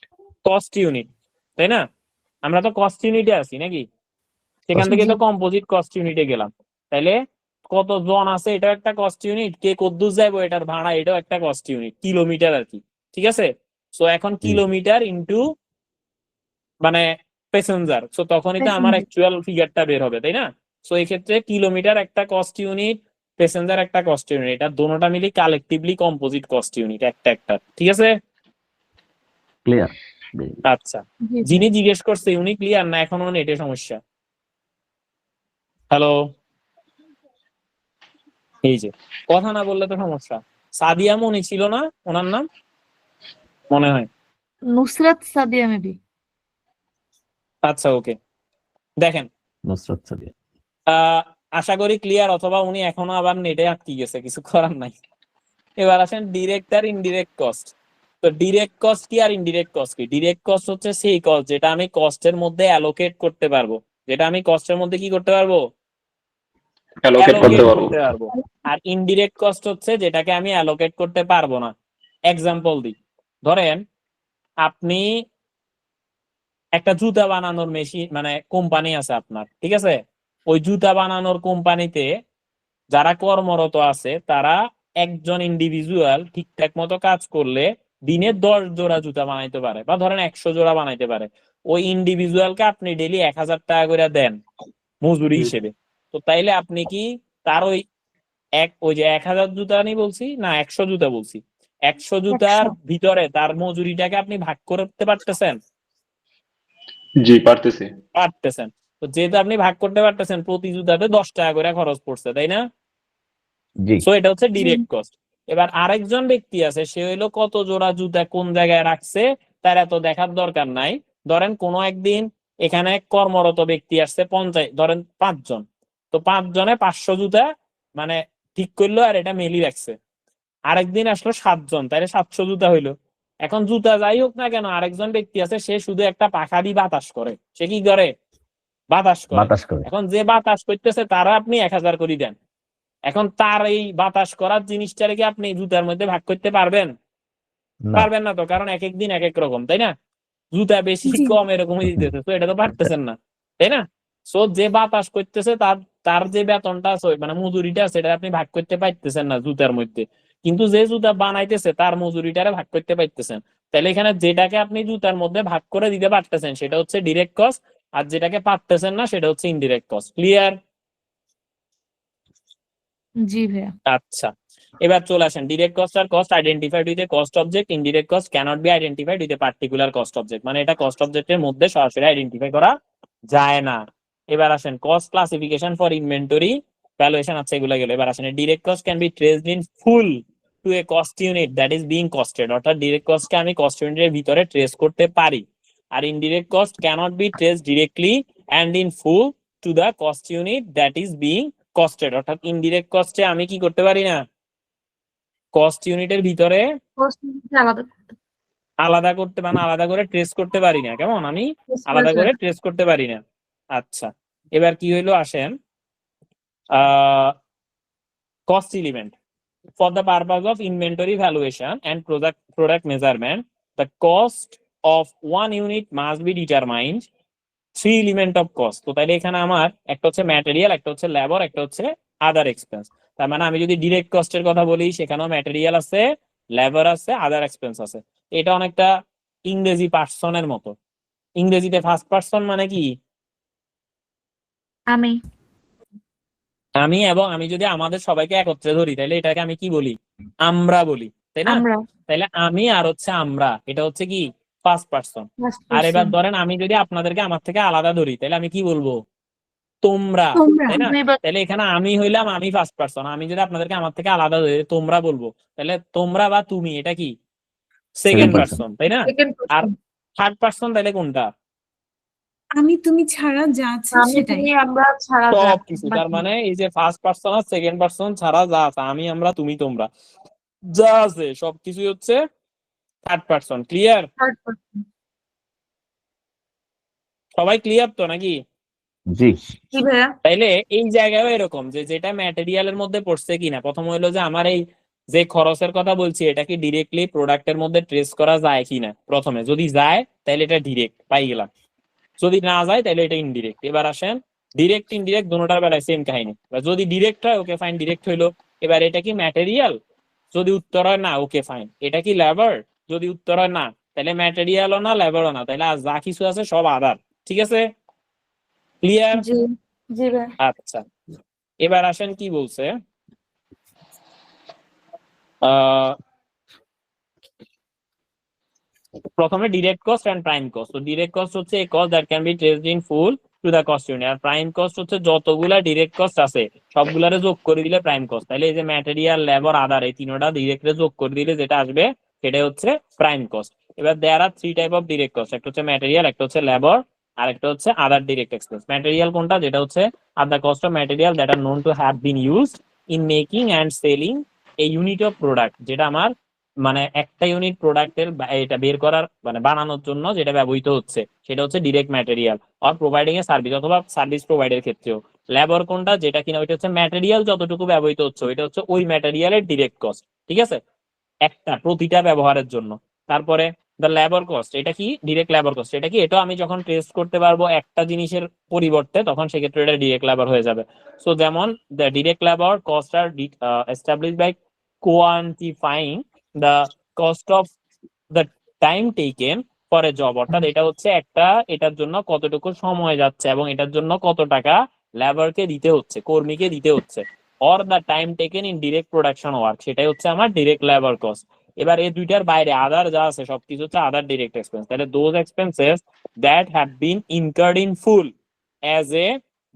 কস্ট ইউনিট, তাই না? আমরা তো কস্ট ইউনিটে আছি নাকি? সেখান থেকে তো কম্পোজিট কস্ট ইউনিটে গেলাম, তাইলে কত জন আছে এটাও একটা কস্ট ইউনিট, কে কদ্দূর যাইবো এটার ভাড়া এটাও একটা কস্ট ইউনিট, কিলোমিটার আর কি, ঠিক আছে? সো এখন কিলোমিটার ইনটু মানে প্যাসেঞ্জার, সো তখনই তো আমার অ্যাকচুয়াল ফিগারটা বের হবে, তাই না? সো এই ক্ষেত্রে কিলোমিটার একটা কস্ট ইউনিট, প্যাসেঞ্জার একটা কস্ট ইউনিট, এটা দুটোটা মিলে কালেকটিভলি কম্পোজিট কস্ট ইউনিট একটা, ঠিক আছে? ক্লিয়ার। আচ্ছা, যিনি জিজ্ঞেস করছে উনি ক্লিয়ার না এখনো নেটে সমস্যা? হ্যালো, এই যে কথা না বললে তো সমস্যা। সাদিয়া মনি ছিল না ওনার নাম, মনে হয় নুসরাত সাদিয়া মেবি। আচ্ছা ওকে, দেখেন নুসরাত সাদিয়া। আশা করি ক্লিয়ার, অথবা উনি এখনো আবার নেটে আটকে গেছে, কিছু করার নাই। এবার আসেন ডিরেক্ট আর ইনডিরেক্ট কস্ট। তো ডিরেক্ট কস্ট কি আর ইনডিরেক্ট কস্ট কি? ডিরেক্ট কস্ট হচ্ছে সেই কস্ট যেটা আমি কস্টের মধ্যে অ্যালোকেট করতে পারবো, যেটা আমি কস্টের মধ্যে কি করতে পারবো, অ্যালোকেট করতে allocate পারবো। করতে পারবো। আর ইনডিরেক্ট কস্ট হচ্ছে যেটাকে আমি অ্যালোকেট করতে পারবো না। এক্সাম্পল দিই, ধরেন আপনি একটা জুতা বানানোর মেশিন মানে কোম্পানি আছে আপনার, ঠিক আছে? ওই জুতা বানানোর কোম্পানিতে যারা কর্মরত আছে তারা একজন ইন্ডিভিজুয়াল ঠিকঠাক মতো কাজ করলে দিনে 10 জোড়া জুতা বানাইতে পারে, বা ধরেন 100 জোড়া বানাইতে পারে। ওই ইন্ডিভিজুয়ালকে আপনি ডেইলি 1000 টাকা করে দেন মজুরি হিসেবে। তো তাইলে আপনি কি তার ওই যে 1000 জুতা আমি বলছি না 100 জুতা বলছি, 100 জুতার 100 ভিতরে তার মজুরিটাকে আপনি ভাগ করতে পারতেছেন? জি পারতেছি। পারতেছেন। তো যেহেতু আপনি ভাগ করতে পারতেছেন, প্রতি জুতাতে 10 টাকা করে খরচ পড়ছে, তাই না? জি সো এটা হচ্ছে ডিরেক্ট কস্ট। এবার আরেকজন ব্যক্তি আছে, সে হইলো কত জোড়া জুতা কোন জায়গায় রাখছে তার এত দেখার দরকার নাই। ধরেন কোনো একদিন এখানে কর্মরত ব্যক্তি আসছে 50, ধরেন 5 জন, তো 5 জনে 500 জুতা মানে ঠিক করলো আর এটা মেলি রাখছে। আরেকদিন আসলো 7 জন, তাহলে 700 জুতা হইলো। এখন জুতা যাই হোক না কেন, আরেকজন ব্যক্তি আছে সে শুধু একটা পাখা দিয়ে বাতাস করে। সে কি করে? বাতাস করে। বাতাস করে। এখন যে বাতাস করতেছে তারা আপনি 1000 করে দেন। এখন তার এই বাতাস করার জিনিসটারে কি আপনি জুতার মধ্যে ভাগ করতে পারবেন? না পারবেন না তো, কারণ এক এক দিন এক এক রকম, তাই না? জুতা বেশি জি কম এরকমই দিতেছে, তো এটা তো পারতেছেন না, তাই না? সো যে বাতাস করতেছে তার তার যে বেতনটা আছে মানে মজুরিটা আছে, সেটা আপনি ভাগ করতে পারতেছেন না জুতার মধ্যে। কিন্তু যে জুতা বানাইতেছে তার মজুরিটারে ভাগ করতে পারতেছেন। তাহলে এখানে যেটাকে আপনি জুতার মধ্যে ভাগ করে দিতে পারতেছেন সেটা হচ্ছে ডিরেক্ট কস্ট, আর যেটাকে পারতেছেন না সেটা হচ্ছে ইনডিরেক্ট কস্ট। ক্লিয়ার? জি ভাইয়া। আচ্ছা, এবার চলে আসেন direct cost are cost identified with a cost object. Indirect cost cannot be identified with a particular cost object, মানে এটা কস্ট অবজেক্টের মধ্যে সরাসরি আইডেন্টিফাই করা যায় না। এবার আসেন cost classification for inventory valuation, আচ্ছা এগুলো গেল। এবার আসেন direct cost can be traced in full to a cost unit that is being costed, অর্থাৎ ডিরেক্ট কস্টকে আমি কস্ট ইউনিটের ভিতরে ট্রেস করতে পারি। আর indirect cost cannot be traced directly and in full to the cost unit that is being costed, অর্থাৎ indirect কস্টে আমি কি করতে পারি না, কস্ট ইউনিটের ভিতরে Cost unit আলাদা আলাদা করতে মানে আলাদা করে ট্রেস করতে পারি না। কেমন? আমি trace করা আলাদা যায় করে না। ট্রেস করতে পারি না। আচ্ছা, এবার কি হইলো আসেন cost element. For the purpose of inventory valuation and product measurement, the cost of one unit must be determined 3 element of cost. তো তাইলে এখানে আমার একটা হচ্ছে ম্যাটেরিয়াল, একটা হচ্ছে লেবার, একটা হচ্ছে আদার এক্সপেন্স। তার মানে আমি যদি ডিরেক্ট কস্টের কথা বলি সেখানেও ম্যাটেরিয়াল আছে, লেবার আছে, আদার এক্সপেন্স আছে। এটা অনেকটা ইংরেজি পার্সনের মতো। ইংরেজিতে ফার্স্ট পার্সন মানে কি? আমি আমি, এবং আমি যদি আমাদের সবাইকে একত্রে ধরি তাহলে এটাকে আমি কি বলি? আমরা বলি, তাই না? আমরা তাহলে আমি আর হচ্ছে আমরা, এটা হচ্ছে কি ফার্স্ট পার্সন। first আর এবার person। ধরেন আমি যদি আপনাদেরকে আমার থেকে আলাদা ধরি তাহলে আমি কি বলবো? তোমরা, তোমরা তাই না? তাহলে এখানে আমি হইলাম আমি ফার্স্ট পার্সন, আমি যদি আপনাদেরকে আমার থেকে আলাদা ধরি তোমরা বলবো, তাহলে তোমরা বা তুমি এটা কি সেকেন্ড Second person. পার্সন, তাই না? second আর person। থার্ড পার্সন তাহলে কোনটা? আমি তুমি ছাড়া যা আছে আমি সেটাই। তুমি আমরা ছাড়া সব যা কিছু। বাকি। তার মানে এই যে ফার্স্ট পার্সন আর সেকেন্ড পার্সন ছাড়া যা আছে, আমি, আমরা, তুমি, তোমরা, যা আছে সবকিছু হচ্ছে third person. Clear? third person। সবাই ক্লিয়ার তো নাকি? জি কি ভাইয়া? তাইলে এই জায়গায় এরকম যে যেটা ম্যাটেরিয়ালের মধ্যে পড়ছে কিনা, প্রথম হইলো যে আমার এই যে খরচের কথা বলছি এটা কি ডিরেক্টলি প্রোডাক্টের মধ্যে ট্রেস করা যায় কিনা। প্রথমে যদি যায় তাহলে এটা ডিরেক্ট পাই গেলাম, যদি না যায় তাহলে এটা ইনডিরেক্ট। এবার আসেন ডিরেক্ট ইনডিরেক্ট দুটোটার বেলায় সেম কাহিনী। যদি ডিরেক্ট হয় ওকে ফাইন, ডিরেক্ট হইলো। এবার এটা কি ম্যাটেরিয়াল? যদি উত্তর হয় না ওকে ফাইন। এটা কি লেবার? যদি উত্তর হয় না তাহলে ম্যাটেরিয়ালও না লেবারও না, তাহলে আর যা কিছু আছে সব আদার। ঠিক আছে? ক্লিয়ার? জি জি ভাইয়া। আচ্ছা, এবার আসেন কি বলছে। প্রথমে direct cost and prime cost. তো ডিরেক্ট কস্ট হচ্ছে a cost that can be traced in full to the cost unit. আর প্রাইম কস্ট হচ্ছে যতগুলা ডিরেক্ট কস্ট আছে সবগুলারে যোগ করে দিলে প্রাইম কস্ট। তাহলে এই যে ম্যাটেরিয়াল, লেবার, আদার এই তিনটা ডিরেক্টরে যোগ করে দিলে যেটা আসবে সেটা হচ্ছে প্রাইম কস্ট। এবার দেয়ার আর 3 টাইপ অফ ডিরেক্ট কস্ট, একটা হচ্ছে ম্যাটেরিয়াল, একটা হচ্ছে লেবার, আর একটা হচ্ছে আদার ডিরেক্ট এক্সপেন্স। ম্যাটেরিয়াল কোনটা, যেটা হচ্ছে are the cost of material that are known to have been used in making and selling A unit of product, যেটা আমার মানে একটা ইউনিট প্রোডাক্টের এটা বের করার মানে বানানোর জন্য যেটা ব্যবহৃত হচ্ছে সেটা হচ্ছে direct material. Are providing a service অথবা সার্ভিস প্রোভাইডের ক্ষেত্রেও লেবার কোনটা, যেটা কিনা ওইটা হচ্ছে ম্যাটেরিয়াল যতটুকু ব্যবহৃত হচ্ছে ওইটা হচ্ছে ওই ম্যাটেরিয়ালের ডিরেক্ট কস্ট, ঠিক আছে, একটা প্রতিটা ব্যবহারের জন্য। তারপরে দ্য লেবার কস্ট, এটা কি ডিরেক্ট লেবার কস্ট, এটা কি এটা আমি যখন টেস্ট করতে পারবো একটা জিনিসের পরিবর্তে তখন সেক্ষেত্রে এটা ডিরেক্ট লেবার হয়ে যাবে। সো যেমন the direct labour cost are establish by quantifying the cost of the time taken for a job, অর্থাৎ এটা হচ্ছে একটা এটার জন্য কতটুকু সময় যাচ্ছে এবং এটার জন্য কত টাকা লেবারকে দিতে হচ্ছে, কর্মীকে দিতে হচ্ছে। Or the time taken in direct production work, সেটাই হচ্ছে আমার ডিরেক্ট লেবার কস্ট। এবার এই দুইটার বাইরে আদার যা আছে সবকিছু হচ্ছে আদার ডিরেক্ট এক্সপেন্স। তাহলে those expenses that have been incurred in full as a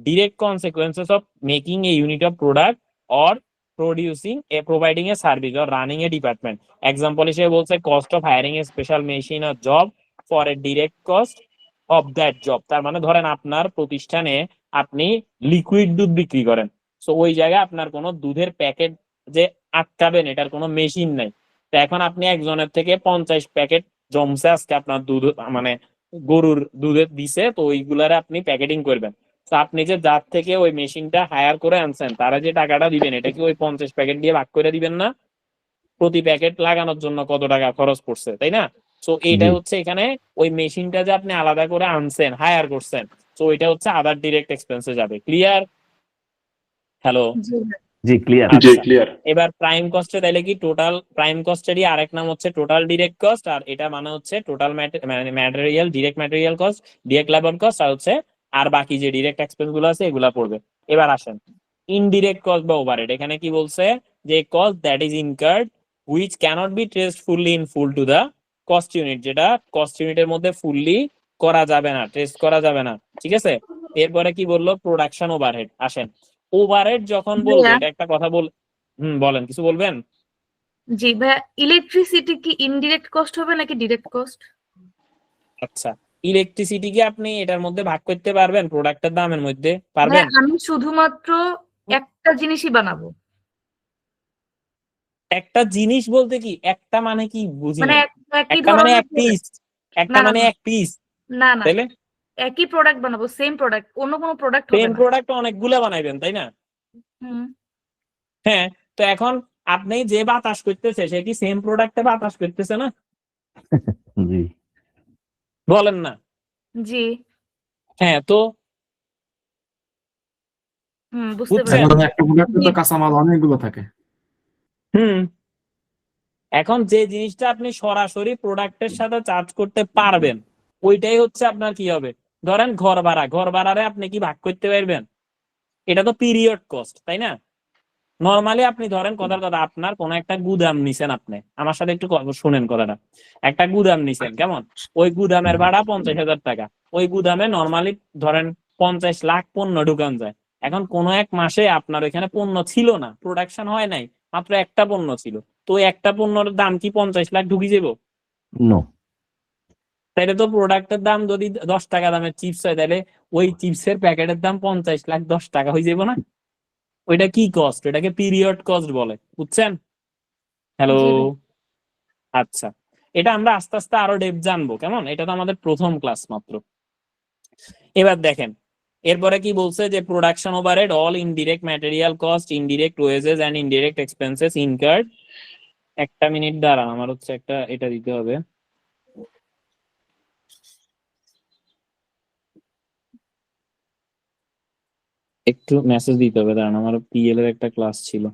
direct consequences of making A unit of product or producing A providing a service or running A department. Example হিসেবে বলছে cost of hiring a special machine or job for a direct cost of that job. তার মানে ধরেন আপনার প্রতিষ্ঠানে আপনি liquid দুধ বিক্রি করেন, সো ওই জায়গায় আপনার কোনো দুধের প্যাকেট যে আটকাবেন এটার কোনো মেশিন নাই। তো এখন আপনি একজনের থেকে 50 প্যাকেট জমছে আজকে আপনার দুধ মানে গরুর দুধের দিছে, তো ওইগুলারে আপনি প্যাকেটিং করবেন। তো আপনি যে যার থেকে ওই মেশিনটা হায়ার করে আনছেন তারা যে টাকাটা দিবেন এটা কি ওই 50 প্যাকেট দিয়ে ভাগ করে দিবেন না? প্রতি প্যাকেট লাগানোর জন্য কত টাকা খরচ পড়ছে, তাই না? সো এইটা জি হচ্ছে এখানে ওই মেশিনটা যে আপনি আলাদা করে আনছেন হায়ার করছেন, সো এটা হচ্ছে আদার ডিরেক্ট এক্সপেন্সে যাবে। ক্লিয়ার? হ্যালো? জি জি ক্লিয়ার। জি আচ্ছা, ক্লিয়ার। এবার প্রাইম কস্টে তাইলে কি টোটাল প্রাইম কস্টেরই আরেক নাম হচ্ছে টোটাল ডিরেক্ট কস্ট, আর এটা মানে হচ্ছে total material direct material cost, direct labour cost, আর হচ্ছে আর বাকি যে ডিরেক্ট এক্সপেন্স গুলো আছে এগুলা পড়বে। এবার আসেন ইনডিরেক্ট কস্ট বা ওভারহেড। এখানে কি বলছে যে cost that is incurred which cannot be traced fully in full to the cost unit, যেটা কস্ট ইউনিটের মধ্যে ফুললি করা যাবে না, ট্রেস করা যাবে না, ঠিক আছে। এরপরে কি বললো প্রোডাকশন ওভারহেড। আসেন ওভারহেড যখন বলবে ভাইয়া, এটা একটা কথা বল। বলেন, কিছু বলবেন? জি ভাইয়া, ইলেকট্রিসিটি কি ইনডিরেক্ট কস্ট হবে নাকি ডিরেক্ট কস্ট? আচ্ছা, ইলেকট্রিসিটি কি আপনি এটার মধ্যে ভাগ করতে পারবেন প্রোডাক্টের দামের মধ্যে? ভাইয়া পারবেন? আমি শুধুমাত্র একটা জিনিসই বানাবো, একটা জিনিস বলতে কি একটা মানে কি বুঝি মানে নাই। একই একটা মানে ধরনের এক পিস, একটা না না মানে না এক পিস, না না তাইলে একই প্রোডাক্ট বানাবো, সেম প্রোডাক্ট, অন্য কোনো প্রোডাক্ট হবে সেম না। প্রোডাক্ট অনেকগুলা বানাইবেন, তাই না? হুম। হ্যাঁ, তো এখন আপনি যে বাতাস করতেছে সে কি সেম প্রোডাক্টে বাতাস করতেছে না? জি বলেন না। জি। হ্যাঁ, তো বুঝতে বুঝছেন? পারছি। একটা প্রোডাক্টে জি তো কাঁচামাল অনেকগুলো থাকে। হুম এখন যে জিনিসটা আপনি সরাসরি প্রোডাক্টের সাথে চার্জ করতে পারবেন ওইটাই হচ্ছে আপনার কি হবে। ধরেন ঘর ভাড়া, ঘর ভাড়ারে আপনি কি ভাগ করতে পারবেন? এটা তো পিরিয়ড কস্ট, তাই না? নর্মালি আপনি ধরেন কথার কথা আপনার কোন একটা গুদাম নিছেন, আপনি আমার সাথে একটু শুনেন কথাটা। একটা গুদাম নিছেন, কেমন? ওই গুদামের ভাড়া 50,000 টাকা। ওই গুদামে নর্মালি ধরেন 50 লাখ পণ্য ঢুকান যায়। এখন কোন এক মাসে আপনার ওইখানে পণ্য ছিল না, প্রোডাকশন হয় নাই, মাত্র একটা পণ্য ছিল, তো ওই একটা পণ্যের দাম কি 50 লাখ ঢুকি যাবো? নো তাইলে তো প্রোডাক্টের দাম যদি 10 টাকা দামের চিপস হয় তাহলে ওই চিপসের প্যাকেটের দাম 50 লাখ 10 টাকা হয়ে যাবো না? ওইটা কি কস্ট? এটাকে পিরিয়ড কস্ট বলে, বুঝছেন? হ্যালো? জি ভাই। আচ্ছা, এটা আমরা আস্তে আস্তে আরো ডেপ জানবো, কেমন? এটা তো আমাদের প্রথম ক্লাস মাত্র। এবার দেখেন এরপরে কি বলছে যে production overhead all indirect material cost, indirect wages and indirect expenses incurred. একটা মিনিট দাঁড়ান, আমার হচ্ছে একটা এটা দিতে হবে। একটু মেসেজ দিতে হবে, দাঁড়ান, আমার পিএল এর একটা ক্লাস ছিল।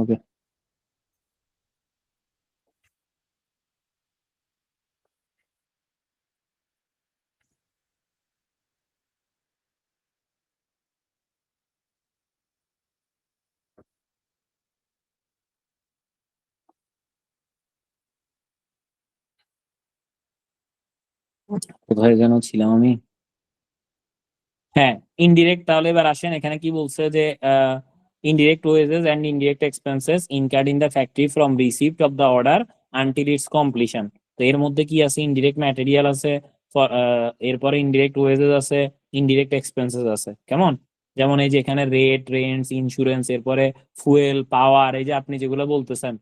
ওকে। কোথায় যেন ছিলাম আমি? হ্যাঁ, ইনডিরেক্ট। তাহলে এবার আসেন, এখানে কি বলছে যে indirect wages and indirect expenses incurred in the factory from receipt of the order until its completion. তো এর মধ্যে কি আছে? ইনডিরেক্ট ম্যাটেরিয়াল আছে, এরপরে ইনডিরেক্ট ওয়েজেস আছে, ইনডিরেক্ট এক্সপেন্সেস আছে। কেমন? যেমন এই যে এখানে রেট, রেন্টস, ইন্স্যুরেন্স, এরপরে ফুয়েল, পাওয়ার, এই যে আপনি যেগুলো বলতেছেন,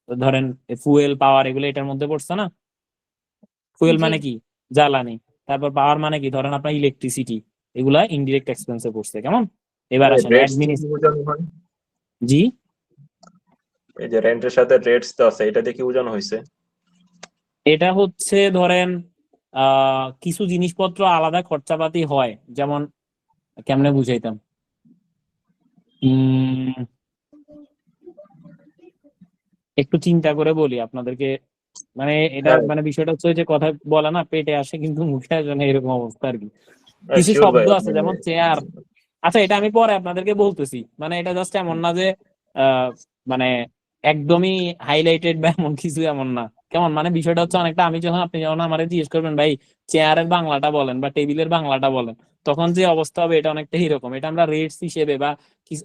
তো ধরেন ফুয়েল, পাওয়ার, এগুলো এটার মধ্যে পড়ছে না? ফুয়েল জি। মানে কি? জ্বালানি। তারপর পাওয়ার মানে কি? ধরেন আপনার ইলেকট্রিসিটি। এগুলা ইনডিরেক্ট এক্সপেন্সে পড়ছে। কেমন? এবার আসেন জি, এই যে রেন্টের সাথে রেটস তো আছে, এটা দিয়ে কি বোঝানো হয়েছে? এটা হচ্ছে ধরেন কিছু জিনিসপত্র আলাদা খরচাপাতি হয়, যেমন কেমনে বুঝাইতাম, একটু চিন্তা করে বলি আপনাদেরকে। মানে এটা হ্যাঁ। মানে বিষয়টা হচ্ছে যে কথা বলা না পেটে আসে কিন্তু মুখে আসে না, এরকম অবস্থা আর কি। কিছু শিওর ভাই, শব্দ আছে যেমন চেয়ার। আচ্ছা, এটা আমি পরে আপনাদেরকে বলতেছি। মানে এটা জাস্ট এমন না যে মানে একদমই হাইলাইটেড বা এমন কিছু, এমন না। কেমন? মানে বিষয়টা হচ্ছে অনেকটা, আমি যখন আপনি যখন আমারে জিজ্ঞেস করবেন ভাই চেয়ারের বাংলাটা বলেন বা টেবিলের বাংলাটা বলেন, তখন যে অবস্থা হবে এটা অনেকটা এরকম। এটা আমরা রেটস হিসেবে বা